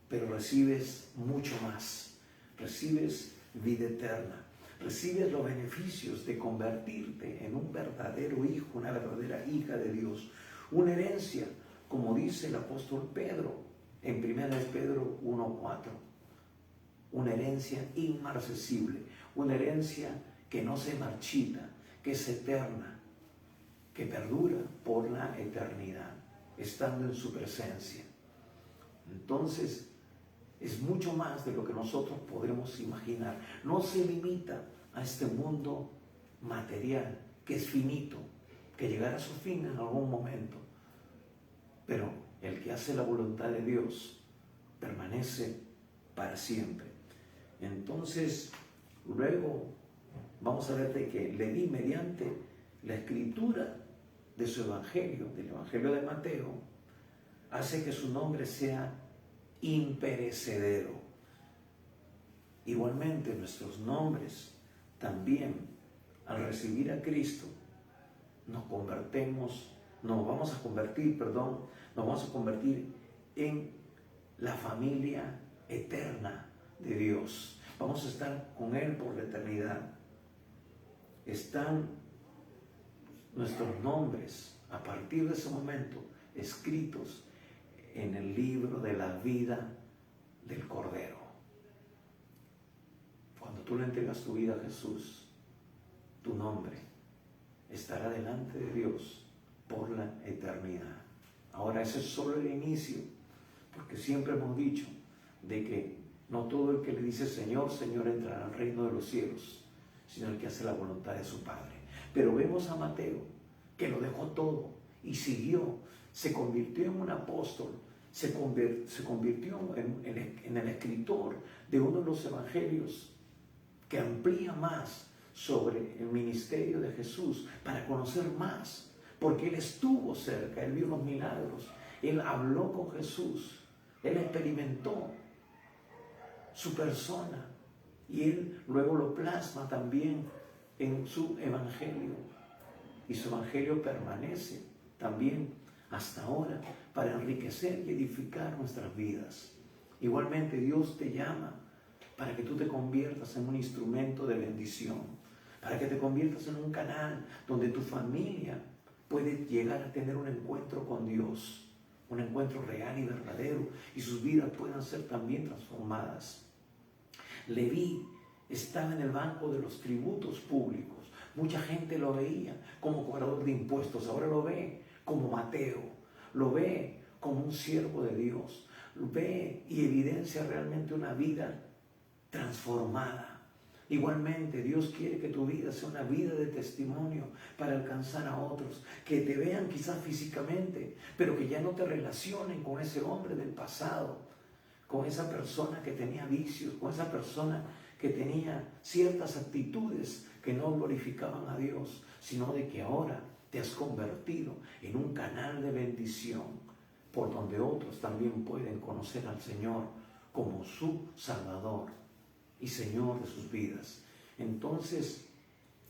pero recibes mucho más. Recibes vida eterna. Recibes los beneficios de convertirte en un verdadero hijo, una verdadera hija de Dios. Una herencia, como dice el apóstol Pedro en 1 Pedro 1:4. Una herencia inmarcesible, una herencia que no se marchita, que es eterna, que perdura por la eternidad, estando en su presencia. Entonces, es mucho más de lo que nosotros podemos imaginar. No se limita a este mundo material, que es finito, que llegará a su fin en algún momento. Pero el que hace la voluntad de Dios permanece para siempre. Entonces, luego vamos a ver de que Leví, mediante la escritura de su evangelio, del evangelio de Mateo, hace que su nombre sea imperecedero. Igualmente nuestros nombres también, al recibir a Cristo, nos vamos a convertir en la familia eterna de Dios. Vamos a estar con Él por la eternidad. Están nuestros nombres a partir de ese momento escritos en el libro de la vida del Cordero. Cuando tú le entregas tu vida a Jesús, tu nombre estará delante de Dios por la eternidad. Ahora ese es solo el inicio, porque siempre hemos dicho de que no todo el que le dice Señor, Señor entrará al reino de los cielos, sino el que hace la voluntad de su Padre. Pero vemos a Mateo, que lo dejó todo y siguió, se convirtió en un apóstol, se convirtió en el escritor de uno de los evangelios que amplía más sobre el ministerio de Jesús para conocer más, porque él estuvo cerca, él vio los milagros, él habló con Jesús, él experimentó su persona y él luego lo plasma también en su evangelio, y su evangelio permanece también hasta ahora para enriquecer y edificar nuestras vidas. Igualmente Dios te llama para que tú te conviertas en un instrumento de bendición, para que te conviertas en un canal donde tu familia puede llegar a tener un encuentro con Dios, un encuentro real y verdadero, y sus vidas puedan ser también transformadas. Leví estaba en el banco de los tributos públicos. Mucha gente lo veía como cobrador de impuestos, ahora lo ve como Mateo, lo ve como un siervo de Dios, lo ve y evidencia realmente una vida transformada. Igualmente, Dios quiere que tu vida sea una vida de testimonio para alcanzar a otros, que te vean quizás físicamente, pero que ya no te relacionen con ese hombre del pasado, con esa persona que tenía vicios, con esa persona que tenía ciertas actitudes que no glorificaban a Dios, sino de que ahora te has convertido en un canal de bendición por donde otros también pueden conocer al Señor como su Salvador y Señor de sus vidas. Entonces,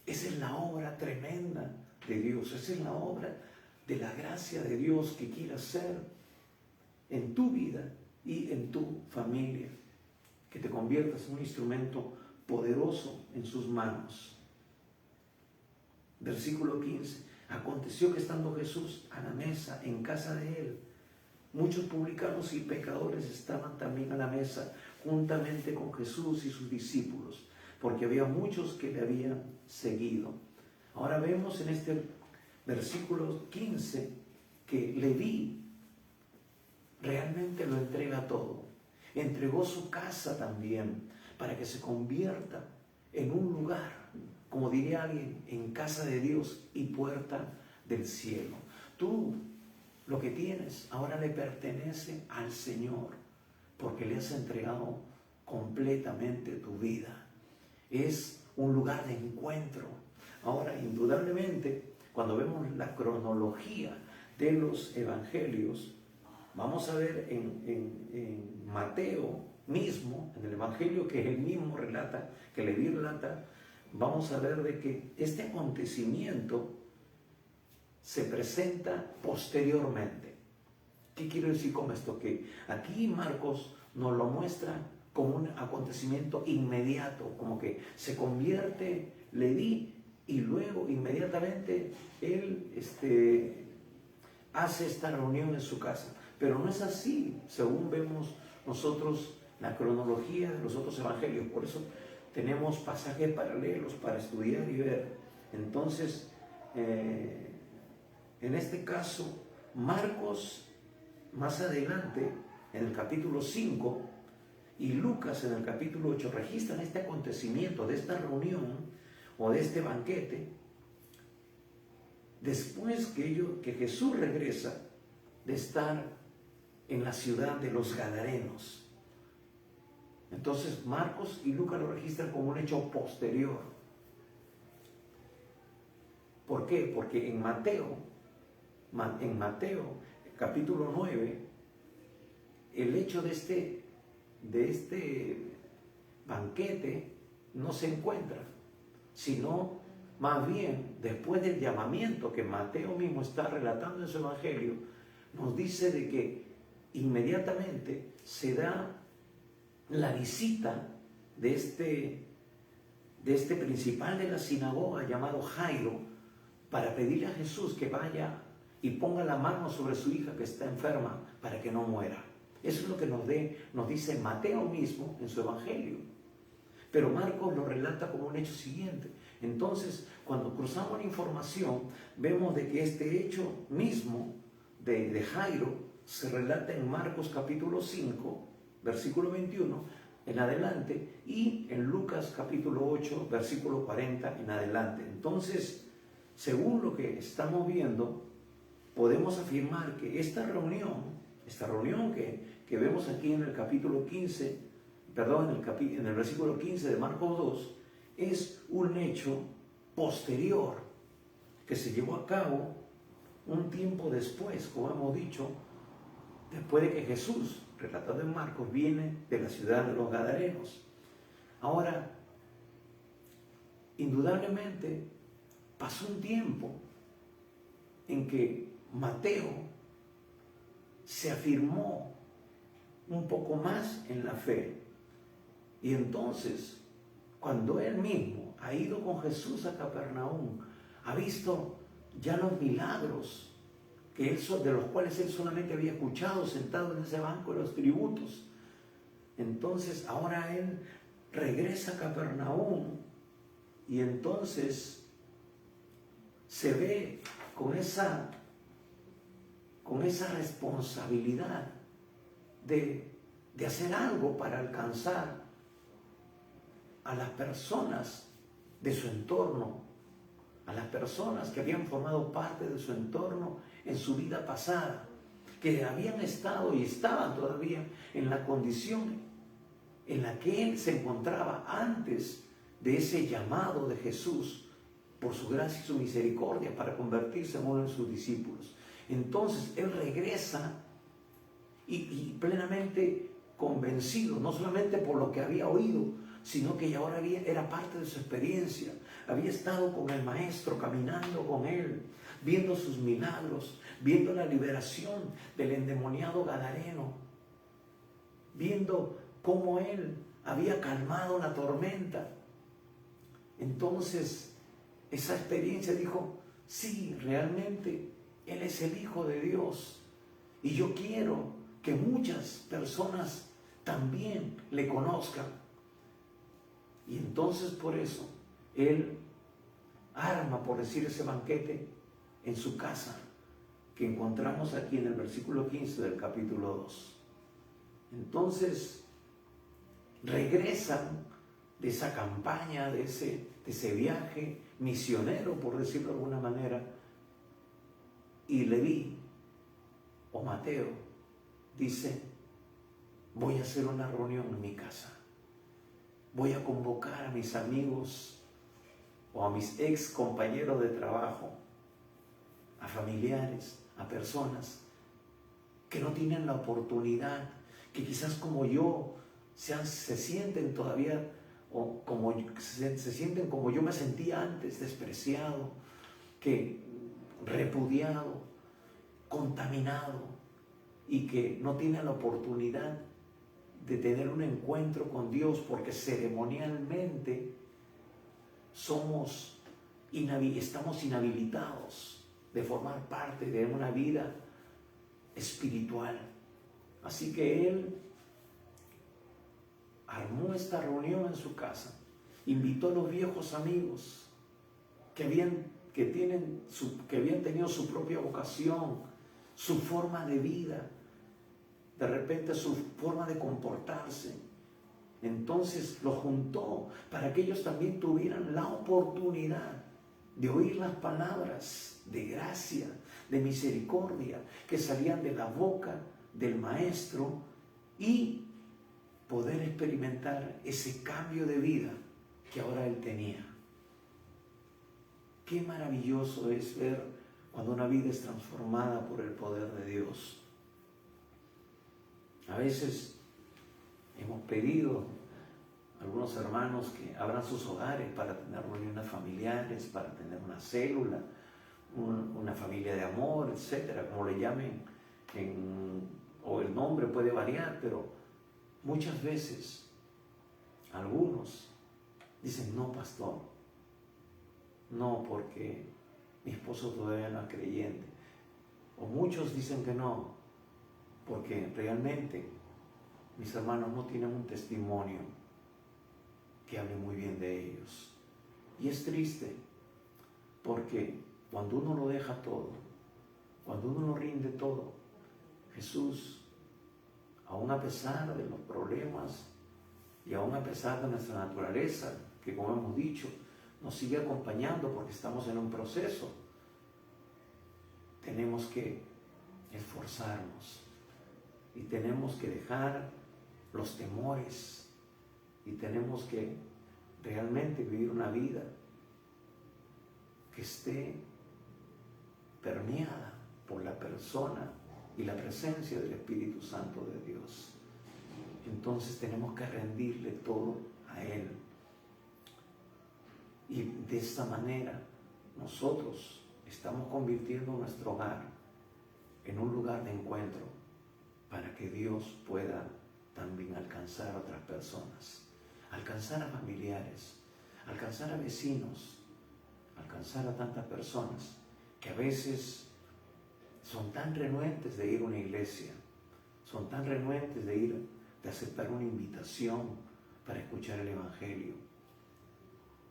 esa es la obra tremenda de Dios, esa es la obra de la gracia de Dios que quiere hacer en tu vida y en tu familia, que te conviertas en un instrumento poderoso en sus manos. Versículo 15. Aconteció que estando Jesús a la mesa en casa de él, muchos publicanos y pecadores estaban también a la mesa juntamente con Jesús y sus discípulos, porque había muchos que le habían seguido. Ahora vemos en este versículo 15 que Leví realmente lo entrega todo. Entregó su casa también para que se convierta en un lugar, como diría alguien, en casa de Dios y puerta del cielo. Tú, lo que tienes ahora le pertenece al Señor, porque le has entregado completamente tu vida. Es un lugar de encuentro. Ahora, indudablemente, cuando vemos la cronología de los evangelios, vamos a ver en Mateo mismo, en el evangelio que él mismo relata, que Leví relata, vamos a ver de que este acontecimiento se presenta posteriormente. ¿Qué quiero decir con esto? Que aquí Marcos nos lo muestra como un acontecimiento inmediato, como que se convierte Leví y luego inmediatamente él hace esta reunión en su casa. Pero no es así, según vemos nosotros la cronología de los otros evangelios. Por eso tenemos pasajes paralelos para estudiar y ver. Entonces, en este caso, Marcos más adelante, en el capítulo 5, y Lucas en el capítulo 8, registran este acontecimiento de esta reunión o de este banquete, después que Jesús regresa de estar en la ciudad de los Gadarenos. Entonces Marcos y Lucas lo registran como un hecho posterior. ¿Por qué? Porque en Mateo, capítulo 9, el hecho de este banquete no se encuentra, sino más bien después del llamamiento que Mateo mismo está relatando en su evangelio, nos dice de que inmediatamente se da la visita de este principal de la sinagoga llamado Jairo para pedirle a Jesús que vaya y ponga la mano sobre su hija que está enferma para que no muera. Eso es lo que nos dice Mateo mismo en su evangelio. Pero Marcos lo relata como un hecho siguiente. Entonces, cuando cruzamos la información, vemos de que este hecho mismo de Jairo se relata en Marcos capítulo 5, versículo 21 en adelante, y en Lucas capítulo 8, versículo 40 en adelante. Entonces, según lo que estamos viendo, podemos afirmar que esta reunión que vemos aquí en el capítulo 15, en el versículo 15 de Marcos 2, es un hecho posterior que se llevó a cabo un tiempo después, como hemos dicho, después de que Jesús, relatado en Marcos, viene de la ciudad de los Gadarenos. Ahora, indudablemente, pasó un tiempo en que Mateo se afirmó un poco más en la fe. Y entonces, cuando él mismo ha ido con Jesús a Capernaum, ha visto ya los milagros de los cuales él solamente había escuchado sentado en ese banco de los tributos. Entonces, ahora él regresa a Capernaum y entonces se ve con esa responsabilidad de hacer algo para alcanzar a las personas de su entorno, a las personas que habían formado parte de su entorno en su vida pasada, que habían estado y estaban todavía en la condición en la que él se encontraba antes de ese llamado de Jesús por su gracia y su misericordia para convertirse en uno de sus discípulos. Entonces él regresa y plenamente convencido, no solamente por lo que había oído, sino que ya ahora era parte de su experiencia. Había estado con el Maestro, caminando con él, viendo sus milagros, viendo la liberación del endemoniado gadareno, viendo cómo él había calmado la tormenta. Entonces, esa experiencia dijo, sí, realmente Él es el Hijo de Dios y yo quiero que muchas personas también le conozcan. Y entonces por eso Él arma, por decir, ese banquete en su casa que encontramos aquí en el versículo 15 del capítulo 2. Entonces regresan de esa campaña, de ese viaje misionero, por decirlo de alguna manera, y Leví o Mateo dice, voy a hacer una reunión en mi casa, voy a convocar a mis amigos o a mis ex compañeros de trabajo, a familiares, a personas que no tienen la oportunidad, que quizás como yo se sienten todavía, o como se sienten como yo me sentía antes, despreciado, repudiado, contaminado, y que no tienen la oportunidad de tener un encuentro con Dios porque ceremonialmente estamos inhabilitados de formar parte de una vida espiritual. Así que él armó esta reunión en su casa, invitó a los viejos amigos que habían tenido su propia vocación, su forma de vida, de repente su forma de comportarse. Entonces los juntó para que ellos también tuvieran la oportunidad de oír las palabras de gracia, de misericordia que salían de la boca del Maestro y poder experimentar ese cambio de vida que ahora él tenía. Qué maravilloso es ver cuando una vida es transformada por el poder de Dios. A veces hemos pedido a algunos hermanos que abran sus hogares para tener reuniones familiares, para tener una célula, una familia de amor, etcétera, como le llamen, o el nombre puede variar, pero muchas veces algunos dicen, no, pastor, no, porque mi esposo todavía no es creyente. O muchos dicen que no, porque realmente mis hermanos no tienen un testimonio que hable muy bien de ellos. Y es triste, porque cuando uno lo deja todo, cuando uno lo rinde todo, Jesús, aún a pesar de los problemas y aún a pesar de nuestra naturaleza, que como hemos dicho, nos sigue acompañando porque estamos en un proceso, tenemos que esforzarnos y tenemos que dejar los temores y tenemos que realmente vivir una vida que esté permeada por la persona y la presencia del Espíritu Santo de Dios. Entonces tenemos que rendirle todo a Él. Y de esta manera nosotros estamos convirtiendo nuestro hogar en un lugar de encuentro para que Dios pueda también alcanzar a otras personas, alcanzar a familiares, alcanzar a vecinos, alcanzar a tantas personas que a veces son tan renuentes de ir a una iglesia, son tan renuentes de aceptar una invitación para escuchar el Evangelio,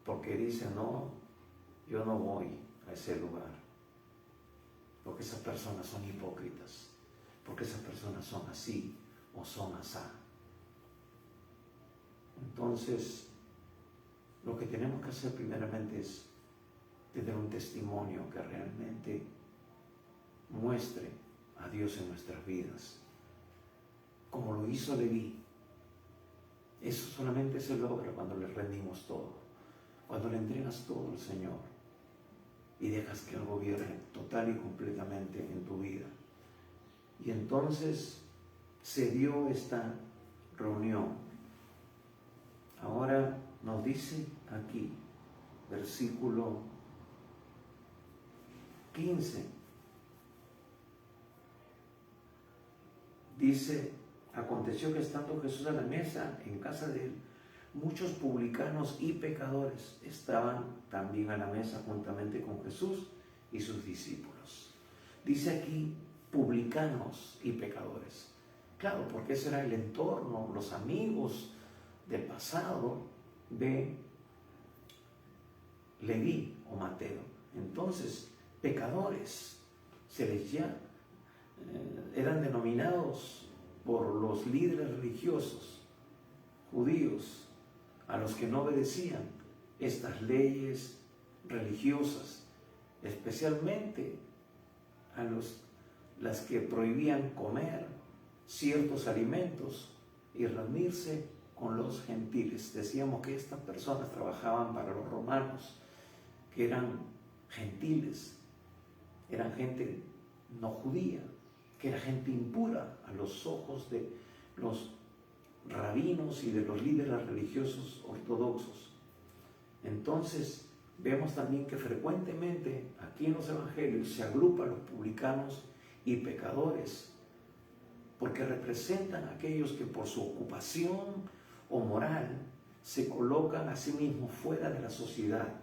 porque dicen, no, yo no voy a ese lugar, porque esas personas son hipócritas, porque esas personas son así o son asá. Entonces, lo que tenemos que hacer primeramente es tener un testimonio que realmente muestre a Dios en nuestras vidas, como lo hizo Leví. Eso solamente se logra cuando le rendimos todo, cuando le entregas todo al Señor y dejas que Él gobierne total y completamente en tu vida. Y entonces se dio esta reunión. Ahora nos dice aquí, versículo 15, dice, aconteció que estando Jesús a la mesa en casa de él, muchos publicanos y pecadores estaban también a la mesa juntamente con Jesús y sus discípulos. Dice aquí publicanos y pecadores. Claro, porque ese era el entorno, los amigos del pasado de Leví o Mateo. Entonces, pecadores eran denominados por los líderes religiosos judíos a los que no obedecían estas leyes religiosas, especialmente a las que prohibían comer ciertos alimentos y reunirse con los gentiles. Decíamos que estas personas trabajaban para los romanos, que eran gentiles, eran gente no judía, que era gente impura a los ojos de los rabinos y de los líderes religiosos ortodoxos. Entonces vemos también que frecuentemente aquí en los evangelios se agrupan los publicanos y pecadores, porque representan a aquellos que por su ocupación o moral se colocan a sí mismos fuera de la sociedad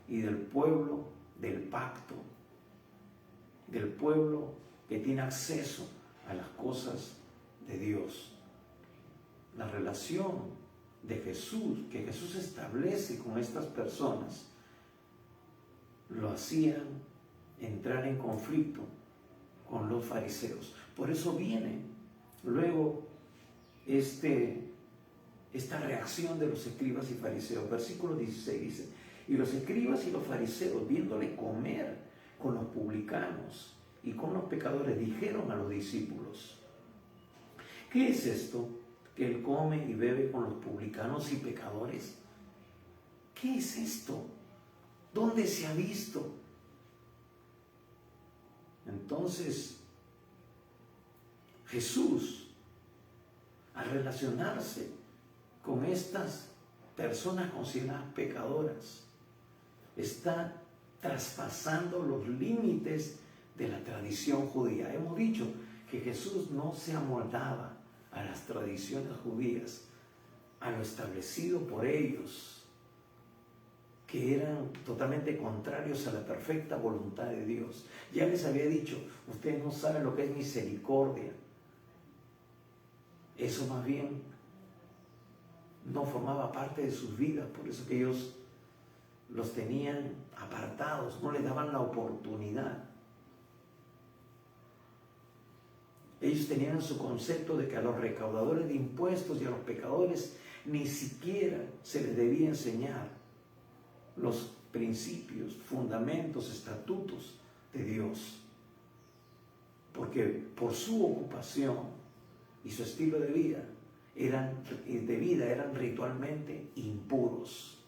y del pueblo del pacto, del pueblo que tiene acceso a las cosas de Dios. La relación de Jesús, que Jesús establece con estas personas, lo hacían entrar en conflicto con los fariseos. Por eso viene luego esta reacción de los escribas y fariseos. Versículo 16 dice, y los escribas y los fariseos, viéndole comer con los publicanos y con los pecadores, dijeron a los discípulos, ¿qué es esto que él come y bebe con los publicanos y pecadores? ¿Qué es esto? ¿Dónde se ha visto? Entonces, Jesús, al relacionarse con estas personas consideradas pecadoras, está traspasando los límites de la tradición judía. Hemos dicho que Jesús no se amoldaba a las tradiciones judías, a lo establecido por ellos, que eran totalmente contrarios a la perfecta voluntad de Dios. Ya les había dicho, ustedes no saben lo que es misericordia. Eso más bien no formaba parte de sus vidas, por eso que ellos los tenían apartados, no les daban la oportunidad. Ellos tenían su concepto de que a los recaudadores de impuestos y a los pecadores ni siquiera se les debía enseñar los principios, fundamentos, estatutos de Dios. Porque por su ocupación y su estilo de vida eran ritualmente impuros.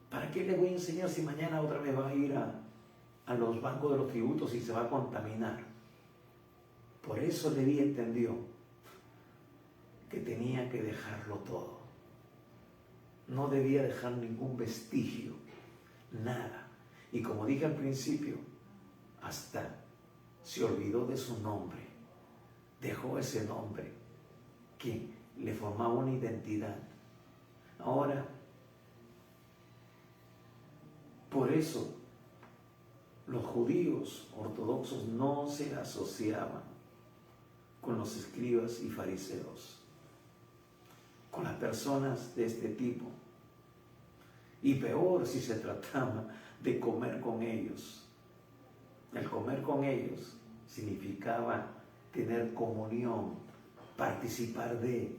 ¿Para qué les voy a enseñar si mañana otra vez va a ir a los bancos de los tributos y se va a contaminar? Por eso Leví entendió que tenía que dejarlo todo. No debía dejar ningún vestigio, nada. Y como dije al principio, hasta se olvidó de su nombre. Dejó ese nombre que le formaba una identidad. Ahora, por eso los judíos ortodoxos no se asociaban con los escribas y fariseos, con las personas de este tipo. Y peor si se trataba de comer con ellos. El comer con ellos significaba tener comunión, participar de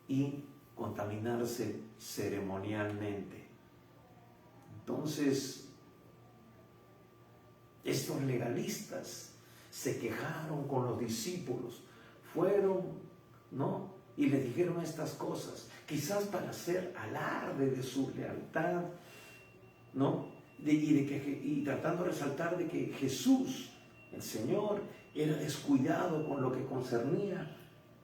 y contaminarse ceremonialmente. Entonces, estos legalistas se quejaron con los discípulos, fueron, ¿no? Y les dijeron estas cosas, quizás para hacer alarde de su lealtad, ¿no? Y tratando de resaltar de que Jesús, el Señor, era descuidado con lo que concernía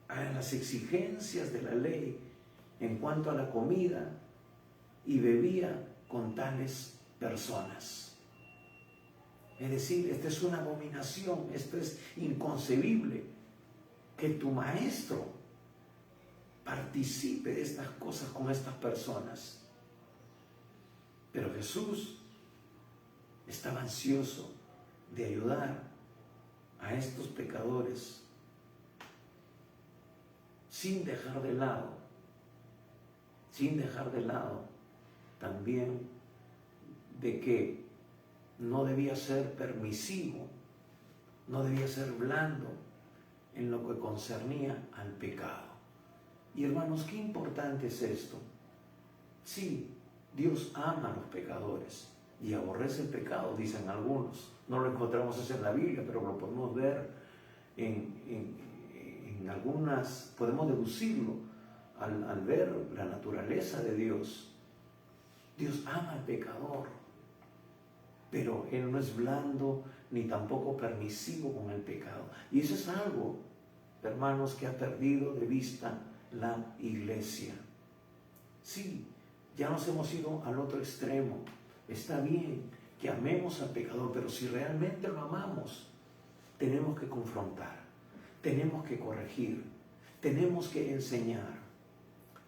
a las exigencias de la ley en cuanto a la comida y bebía con tales personas. Es decir, esta es una abominación, esto es inconcebible, que tu maestro participe de estas cosas con estas personas. Pero Jesús estaba ansioso de ayudar a estos pecadores sin dejar de lado también de que no debía ser permisivo, no debía ser blando en lo que concernía al pecado. Y hermanos, qué importante es esto. Sí, Dios ama a los pecadores y aborrece el pecado, dicen algunos. No lo encontramos eso en la Biblia, pero lo podemos ver en algunas, podemos deducirlo al ver la naturaleza de Dios. Dios ama al pecador, pero Él no es blando ni tampoco permisivo con el pecado. Y eso es algo, hermanos, que ha perdido de vista la iglesia. Sí, ya nos hemos ido al otro extremo. Está bien que amemos al pecador, pero si realmente lo amamos, tenemos que confrontar, tenemos que corregir, tenemos que enseñar.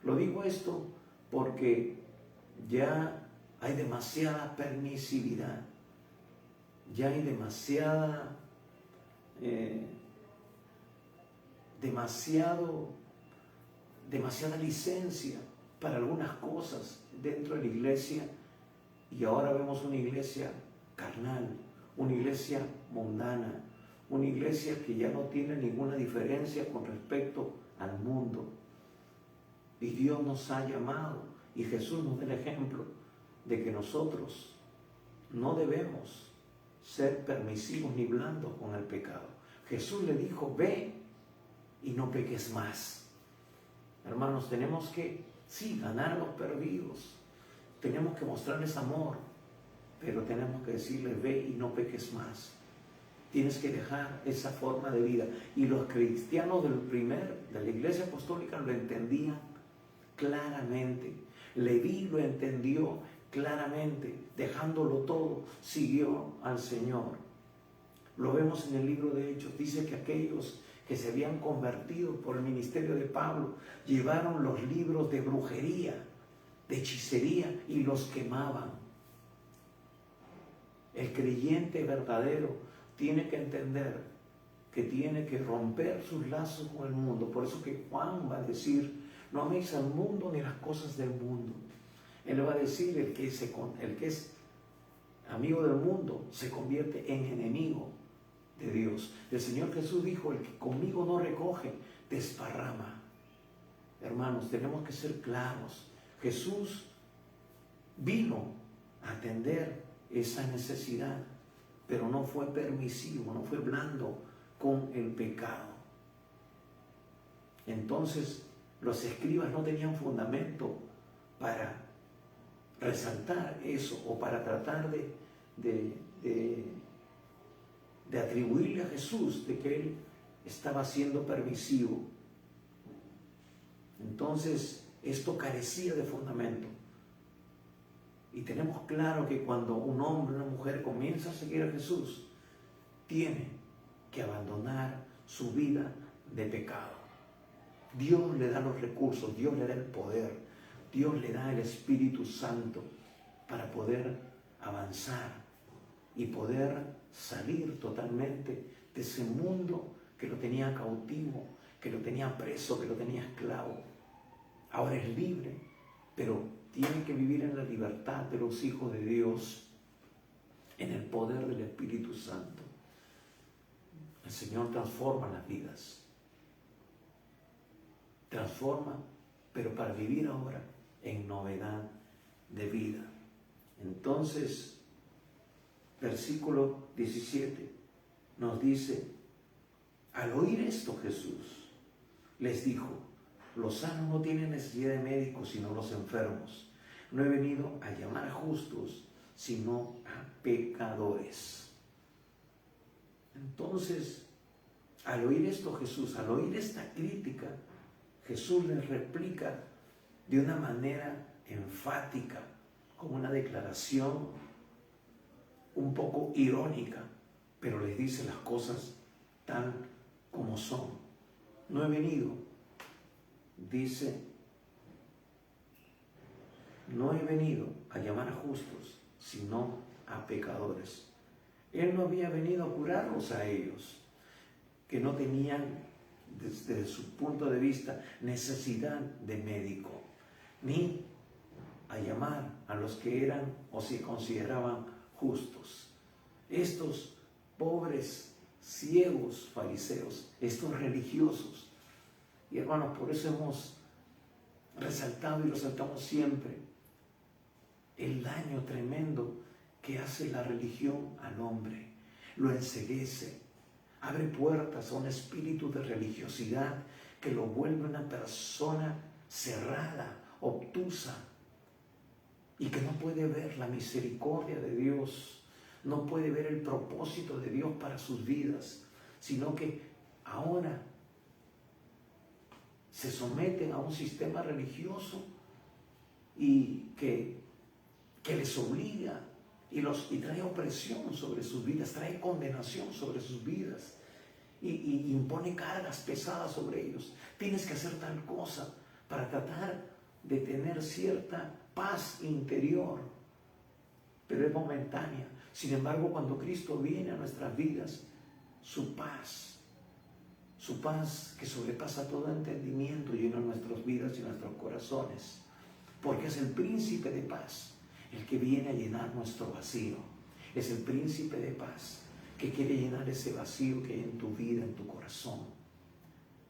Lo digo esto porque ya hay demasiada permisividad, ya hay demasiada licencia para algunas cosas dentro de la iglesia, y ahora vemos una iglesia carnal, una iglesia mundana, una iglesia que ya no tiene ninguna diferencia con respecto al mundo. Y Dios nos ha llamado, y Jesús nos da el ejemplo de que nosotros no debemos ser permisivos ni blandos con el pecado. Jesús le dijo, ve y no peques más. Hermanos, tenemos que, sí, ganar a los perdidos, tenemos que mostrarles amor, pero tenemos que decirles, ve y no peques más. Tienes que dejar esa forma de vida. Y los cristianos de la iglesia apostólica lo entendían claramente. Leví lo entendió claramente, dejándolo todo, siguió al Señor. Lo vemos en el libro de Hechos, dice que aquellos que se habían convertido por el ministerio de Pablo, llevaron los libros de brujería, de hechicería y los quemaban. El creyente verdadero tiene que entender que tiene que romper sus lazos con el mundo. Por eso que Juan va a decir, no améis al mundo ni las cosas del mundo. Él va a decir, el que es amigo del mundo se convierte en enemigo de Dios. El Señor Jesús dijo, el que conmigo no recoge, desparrama. Hermanos, tenemos que ser claros. Jesús vino a atender esa necesidad, pero no fue permisivo, no fue blando con el pecado. Entonces, los escribas no tenían fundamento para resaltar eso o para tratar de atribuirle a Jesús de que él estaba siendo permisivo. Entonces, esto carecía de fundamento. Y tenemos claro que cuando un hombre o una mujer comienza a seguir a Jesús, tiene que abandonar su vida de pecado. Dios le da los recursos, Dios le da el poder, Dios le da el Espíritu Santo para poder avanzar y poder salir totalmente de ese mundo que lo tenía cautivo, que lo tenía preso, que lo tenía esclavo. Ahora es libre, pero tiene que vivir en la libertad de los hijos de Dios, en el poder del Espíritu Santo. El Señor transforma las vidas. Transforma, pero para vivir ahora en novedad de vida. Entonces, versículo 17 nos dice, al oír esto Jesús les dijo, los sanos no tienen necesidad de médicos sino los enfermos. No he venido a llamar a justos sino a pecadores. Entonces, al oír esto Jesús, al oír esta crítica, Jesús les replica de una manera enfática, como una declaración un poco irónica, pero les dice las cosas tal como son. No he venido, dice, no he venido a llamar a justos, sino a pecadores. Él no había venido a curarlos a ellos, que no tenían, desde su punto de vista, necesidad de médico, ni a llamar a los que eran o se consideraban justos. Estos pobres, ciegos fariseos, estos religiosos. Y hermanos, por eso hemos resaltado y resaltamos siempre el daño tremendo que hace la religión al hombre. Lo enceguece, abre puertas a un espíritu de religiosidad que lo vuelve una persona cerrada, obtusa, y que no puede ver la misericordia de Dios, no puede ver el propósito de Dios para sus vidas, sino que ahora se someten a un sistema religioso y que les obliga y trae opresión sobre sus vidas, trae condenación sobre sus vidas y impone cargas pesadas sobre ellos. Tienes que hacer tal cosa para tratar de tener cierta paz interior, pero es momentánea. Sin embargo, cuando Cristo viene a nuestras vidas, su paz que sobrepasa todo entendimiento, llena nuestras vidas y nuestros corazones, porque es el príncipe de paz el que viene a llenar nuestro vacío. Es el príncipe de paz que quiere llenar ese vacío que hay en tu vida, en tu corazón.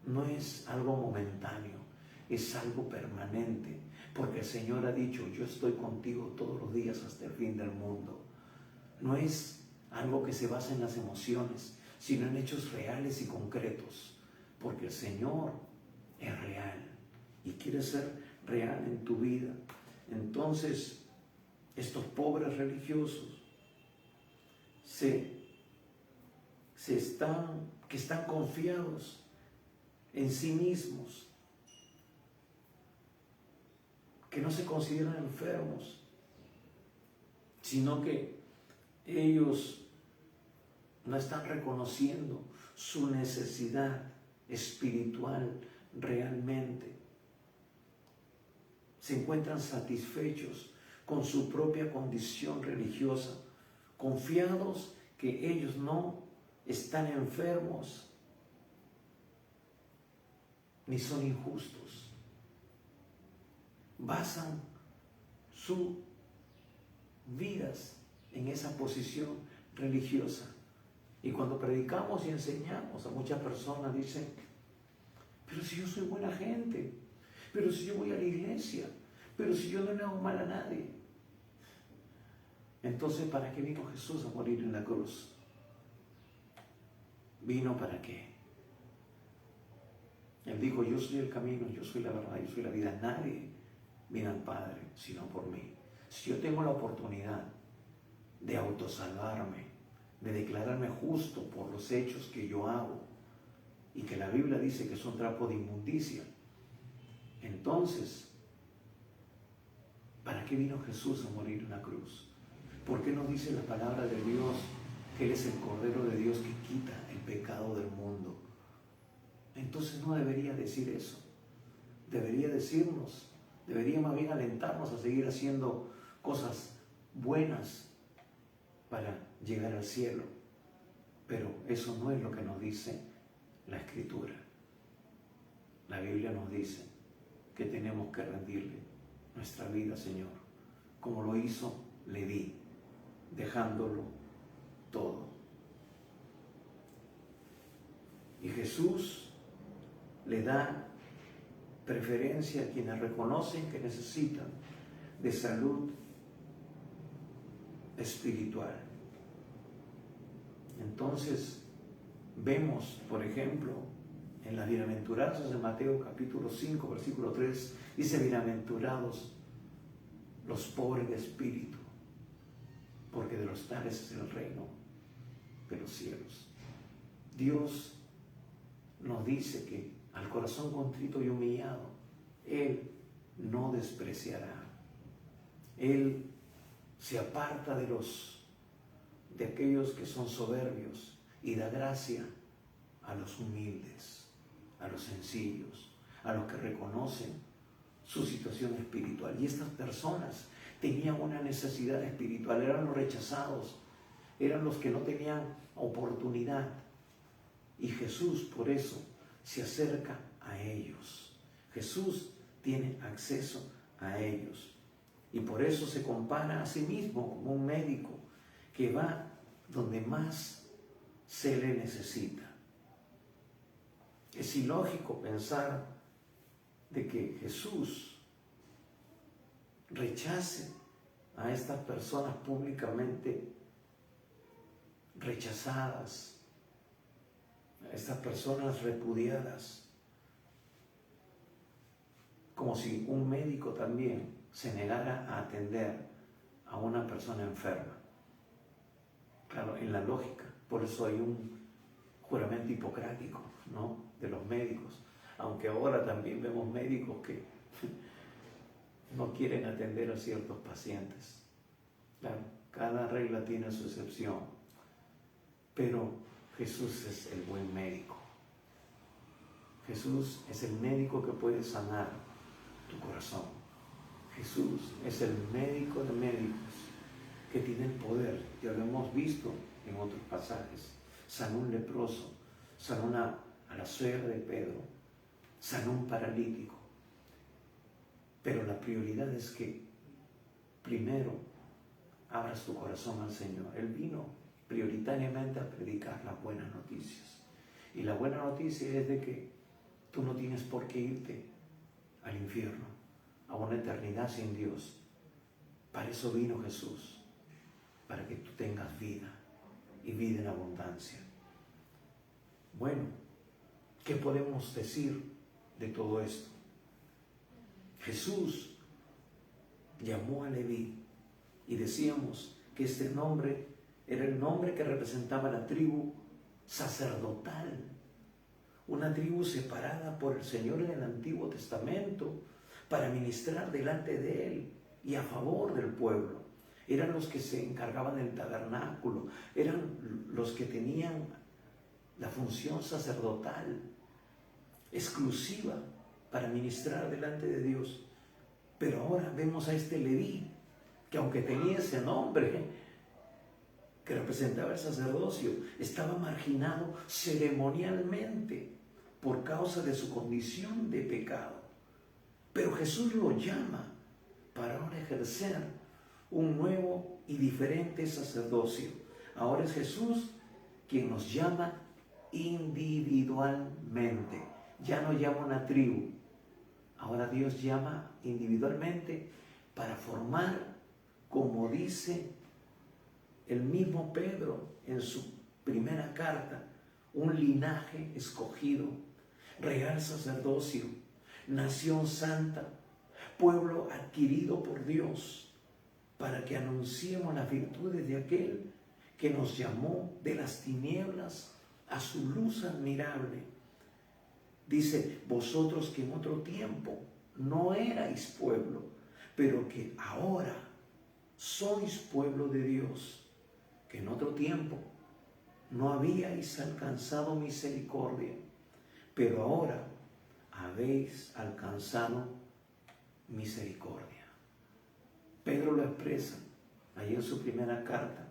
No es algo momentáneo, es algo permanente, porque el Señor ha dicho, yo estoy contigo todos los días hasta el fin del mundo. No es algo que se basa en las emociones, sino en hechos reales y concretos, porque el Señor es real y quiere ser real en tu vida. Entonces, estos pobres religiosos que están confiados en sí mismos, que no se consideran enfermos, sino que ellos no están reconociendo su necesidad espiritual realmente. Se encuentran satisfechos con su propia condición religiosa, confiados que ellos no están enfermos ni son injustos. Basan sus vidas en esa posición religiosa. Y cuando predicamos y enseñamos, a muchas personas dicen: pero si yo soy buena gente, pero si yo voy a la iglesia, pero si yo no le hago mal a nadie. Entonces, ¿para qué vino Jesús a morir en la cruz? ¿Vino para qué? Él dijo: yo soy el camino, yo soy la verdad, yo soy la vida. Nadie viene al Padre sino por mí. Si yo tengo la oportunidad de autosalvarme, de declararme justo por los hechos que yo hago, y que la Biblia dice que es un trapo de inmundicia, entonces, ¿para qué vino Jesús a morir en la cruz? ¿Por qué nos dice la palabra de Dios que Él es el Cordero de Dios que quita el pecado del mundo? Entonces no debería decir eso. Debería decirnos, debería más bien alentarnos a seguir haciendo cosas buenas para llegar al cielo. Pero eso no es lo que nos dice la Escritura. La Biblia nos dice que tenemos que rendirle nuestra vida, Señor, como lo hizo Leví, dejándolo todo. Y Jesús le da preferencia a quienes reconocen que necesitan de salud espiritual. Entonces, vemos, por ejemplo, en las bienaventuranzas de Mateo capítulo 5, versículo 3, dice: bienaventurados los pobres de espíritu, porque de los tales es el reino de los cielos. Dios nos dice que al corazón contrito y humillado, Él no despreciará. Él se aparta de aquellos que son soberbios y da gracia a los humildes, a los sencillos, a los que reconocen su situación espiritual. Y estas personas tenían una necesidad espiritual, eran los rechazados, eran los que no tenían oportunidad. Y Jesús por eso se acerca a ellos. Jesús tiene acceso a ellos. Y por eso se compara a sí mismo como un médico que va donde más se le necesita. Es ilógico pensar de que Jesús rechace a estas personas públicamente rechazadas, a estas personas repudiadas, como si un médico también se negara a atender a una persona enferma. Claro, en la lógica, por eso hay un juramento hipocrático, ¿no?, de los médicos, aunque ahora también vemos médicos que no quieren atender a ciertos pacientes. Claro, cada regla tiene su excepción, pero Jesús es el buen médico. Jesús es el médico que puede sanar tu corazón. Jesús es el médico de médicos que tiene el poder, ya lo hemos visto en otros pasajes. Sanó un leproso, sanó a la suegra de Pedro, sanó un paralítico. Pero la prioridad es que primero abras tu corazón al Señor. Él vino prioritariamente a predicar las buenas noticias. Y la buena noticia es de que tú no tienes por qué irte al infierno, a una eternidad sin Dios. Para eso vino Jesús, para que tú tengas vida y vida en abundancia. Bueno, ¿qué podemos decir de todo esto? Jesús llamó a Leví y decíamos que este nombre era el nombre que representaba la tribu sacerdotal, una tribu separada por el Señor en el Antiguo Testamento para ministrar delante de Él y a favor del pueblo. Eran los que se encargaban del tabernáculo, eran los que tenían la función sacerdotal exclusiva para ministrar delante de Dios. Pero ahora vemos a este Leví, que aunque tenía ese nombre, que representaba el sacerdocio, estaba marginado ceremonialmente por causa de su condición de pecado. Pero Jesús lo llama para ahora ejercer un nuevo y diferente sacerdocio. Ahora es Jesús quien nos llama individualmente. Ya no llama una tribu. Ahora Dios llama individualmente para formar, como dice el mismo Pedro en su primera carta, un linaje escogido, real sacerdocio, nación santa, pueblo adquirido por Dios, para que anunciemos las virtudes de aquel que nos llamó de las tinieblas a su luz admirable. Dice, vosotros que en otro tiempo no erais pueblo, pero que ahora sois pueblo de Dios, que en otro tiempo no habíais alcanzado misericordia, pero ahora habéis alcanzado misericordia. Pedro lo expresa ahí en su primera carta,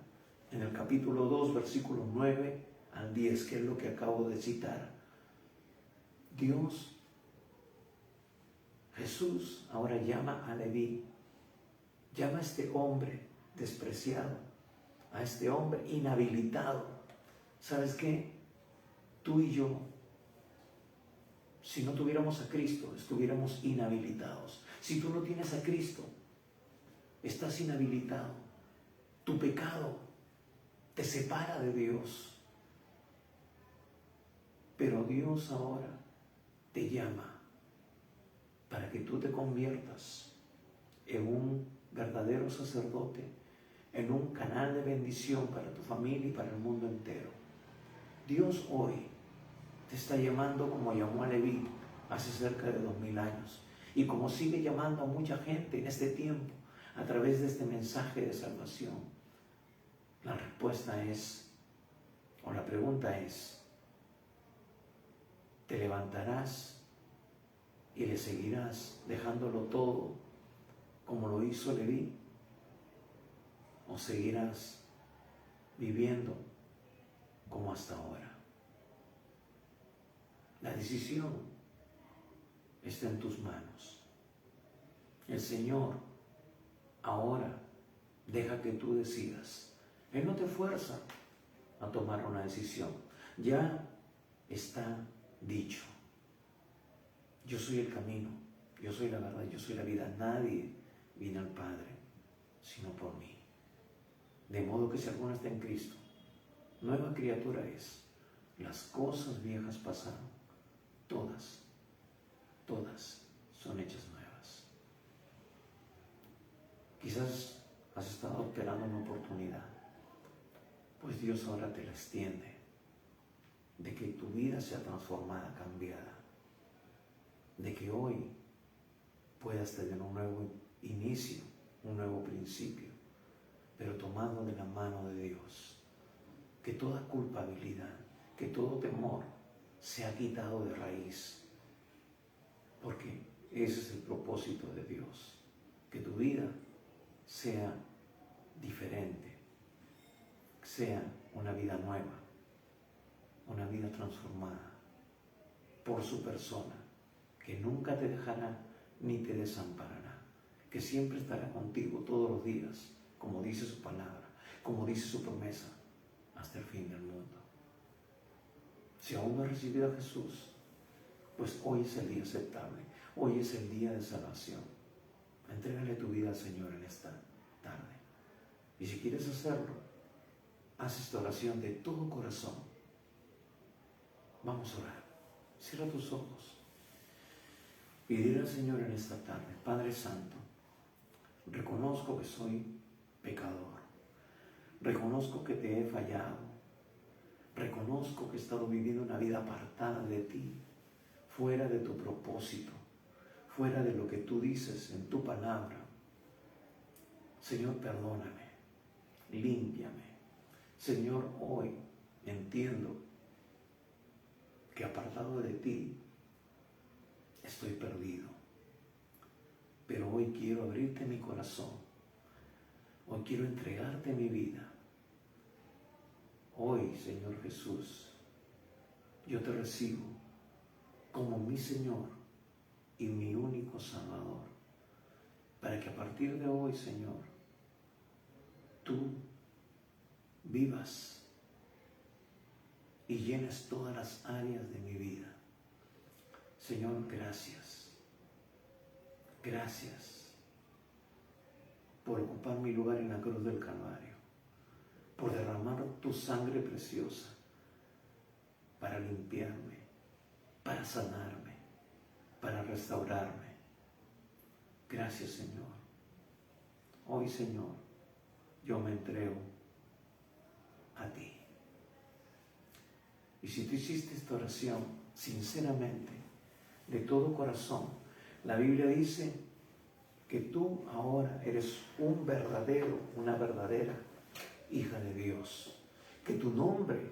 en el capítulo 2, versículos 9 al 10, que es lo que acabo de citar. Dios, Jesús, ahora llama a Leví, llama a este hombre despreciado, a este hombre inhabilitado. ¿Sabes qué? Tú y yo, si no tuviéramos a Cristo, estuviéramos inhabilitados. Si tú no tienes a Cristo, estás inhabilitado. Tu pecado te separa de Dios. Pero Dios ahora te llama para que tú te conviertas en un verdadero sacerdote, en un canal de bendición para tu familia y para el mundo entero. Dios hoy te está llamando como llamó a Leví hace cerca de 2000 años y como sigue llamando a mucha gente en este tiempo a través de este mensaje de salvación. La respuesta es, o la pregunta es, ¿te levantarás y le seguirás dejándolo todo como lo hizo Leví? ¿O seguirás viviendo como hasta ahora? La decisión está en tus manos. El Señor ahora deja que tú decidas. Él no te fuerza a tomar una decisión. Ya está dicho. Yo soy el camino, yo soy la verdad, yo soy la vida. Nadie viene al Padre sino por mí. De modo que si alguno está en Cristo, nueva criatura es. Las cosas viejas pasaron. Todas son hechas nuevas. Quizás has estado esperando una oportunidad, pues Dios ahora te la extiende, de que tu vida sea transformada, cambiada, de que hoy puedas tener un nuevo inicio, un nuevo principio, pero tomado de la mano de Dios. Que toda culpabilidad, que todo temor se ha quitado de raíz, porque ese es el propósito de Dios, que tu vida sea diferente, sea una vida nueva, una vida transformada por su persona, que nunca te dejará ni te desamparará, que siempre estará contigo todos los días, como dice su palabra, como dice su promesa, hasta el fin del mundo. Si aún no has recibido a Jesús, pues hoy es el día aceptable, hoy es el día de salvación. Entrégale tu vida al Señor en esta tarde. Y si quieres hacerlo, haz esta oración de todo corazón. Vamos a orar. Cierra tus ojos y dile al Señor en esta tarde: Padre Santo, reconozco que soy pecador, reconozco que te he fallado, reconozco que he estado viviendo una vida apartada de ti, fuera de tu propósito, fuera de lo que tú dices en tu palabra. Señor, perdóname, límpiame. Señor, hoy entiendo que apartado de ti estoy perdido. Pero hoy quiero abrirte mi corazón. Hoy quiero entregarte mi vida. Hoy, Señor Jesús, yo te recibo como mi Señor y mi único Salvador. Para que a partir de hoy, Señor, tú vivas y llenes todas las áreas de mi vida. Señor, gracias. Gracias por ocupar mi lugar en la cruz del Calvario, por derramar tu sangre preciosa para limpiarme, para sanarme, para restaurarme. Gracias, Señor. Hoy, Señor, yo me entrego a ti. Y si tú hiciste esta oración sinceramente, de todo corazón, la Biblia dice que tú ahora eres un verdadero, una verdadera hija de Dios, que tu nombre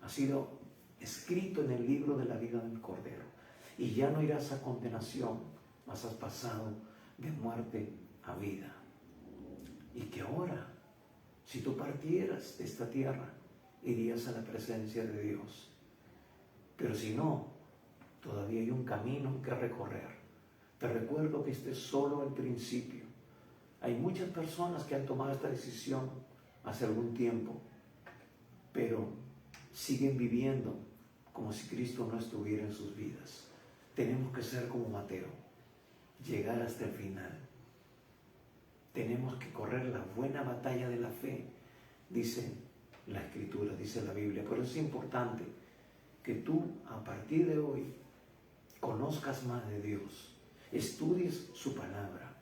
ha sido escrito en el libro de la vida del Cordero y ya no irás a condenación, mas has pasado de muerte a vida. Y que ahora, si tú partieras de esta tierra, irías a la presencia de Dios. Pero si no, todavía hay un camino que recorrer. Te recuerdo que este es solo el principio. Hay muchas personas que han tomado esta decisión hace algún tiempo, pero siguen viviendo como si Cristo no estuviera en sus vidas. Tenemos que ser como Mateo, llegar hasta el final. Tenemos que correr la buena batalla de la fe, dice la Escritura, dice la Biblia. Por eso es importante que tú, a partir de hoy, conozcas más de Dios, estudies su palabra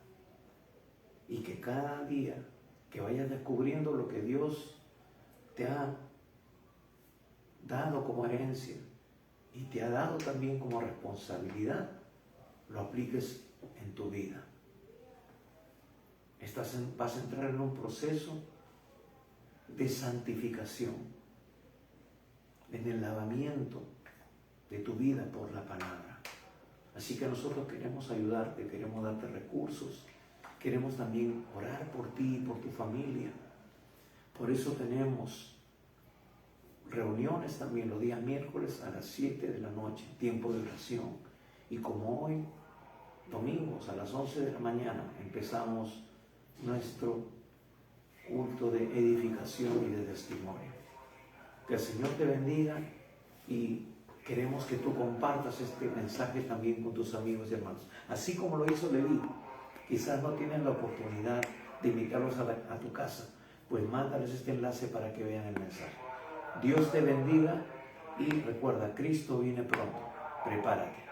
y que cada día que vayas descubriendo lo que Dios te ha dado como herencia y te ha dado también como responsabilidad, lo apliques en tu vida. Vas a entrar en un proceso de santificación, en el lavamiento de tu vida por la palabra. Así que nosotros queremos ayudarte, queremos darte recursos, queremos también orar por ti y por tu familia. Por eso tenemos reuniones también los días miércoles a las 7 de la noche, tiempo de oración. Y como hoy, domingos a las 11 de la mañana, empezamos nuestro culto de edificación y de testimonio. Que el Señor te bendiga y queremos que tú compartas este mensaje también con tus amigos y hermanos. Así como lo hizo Leví, quizás no tienen la oportunidad de invitarlos a tu casa, pues mándales este enlace para que vean el mensaje. Dios te bendiga y recuerda, Cristo viene pronto. Prepárate.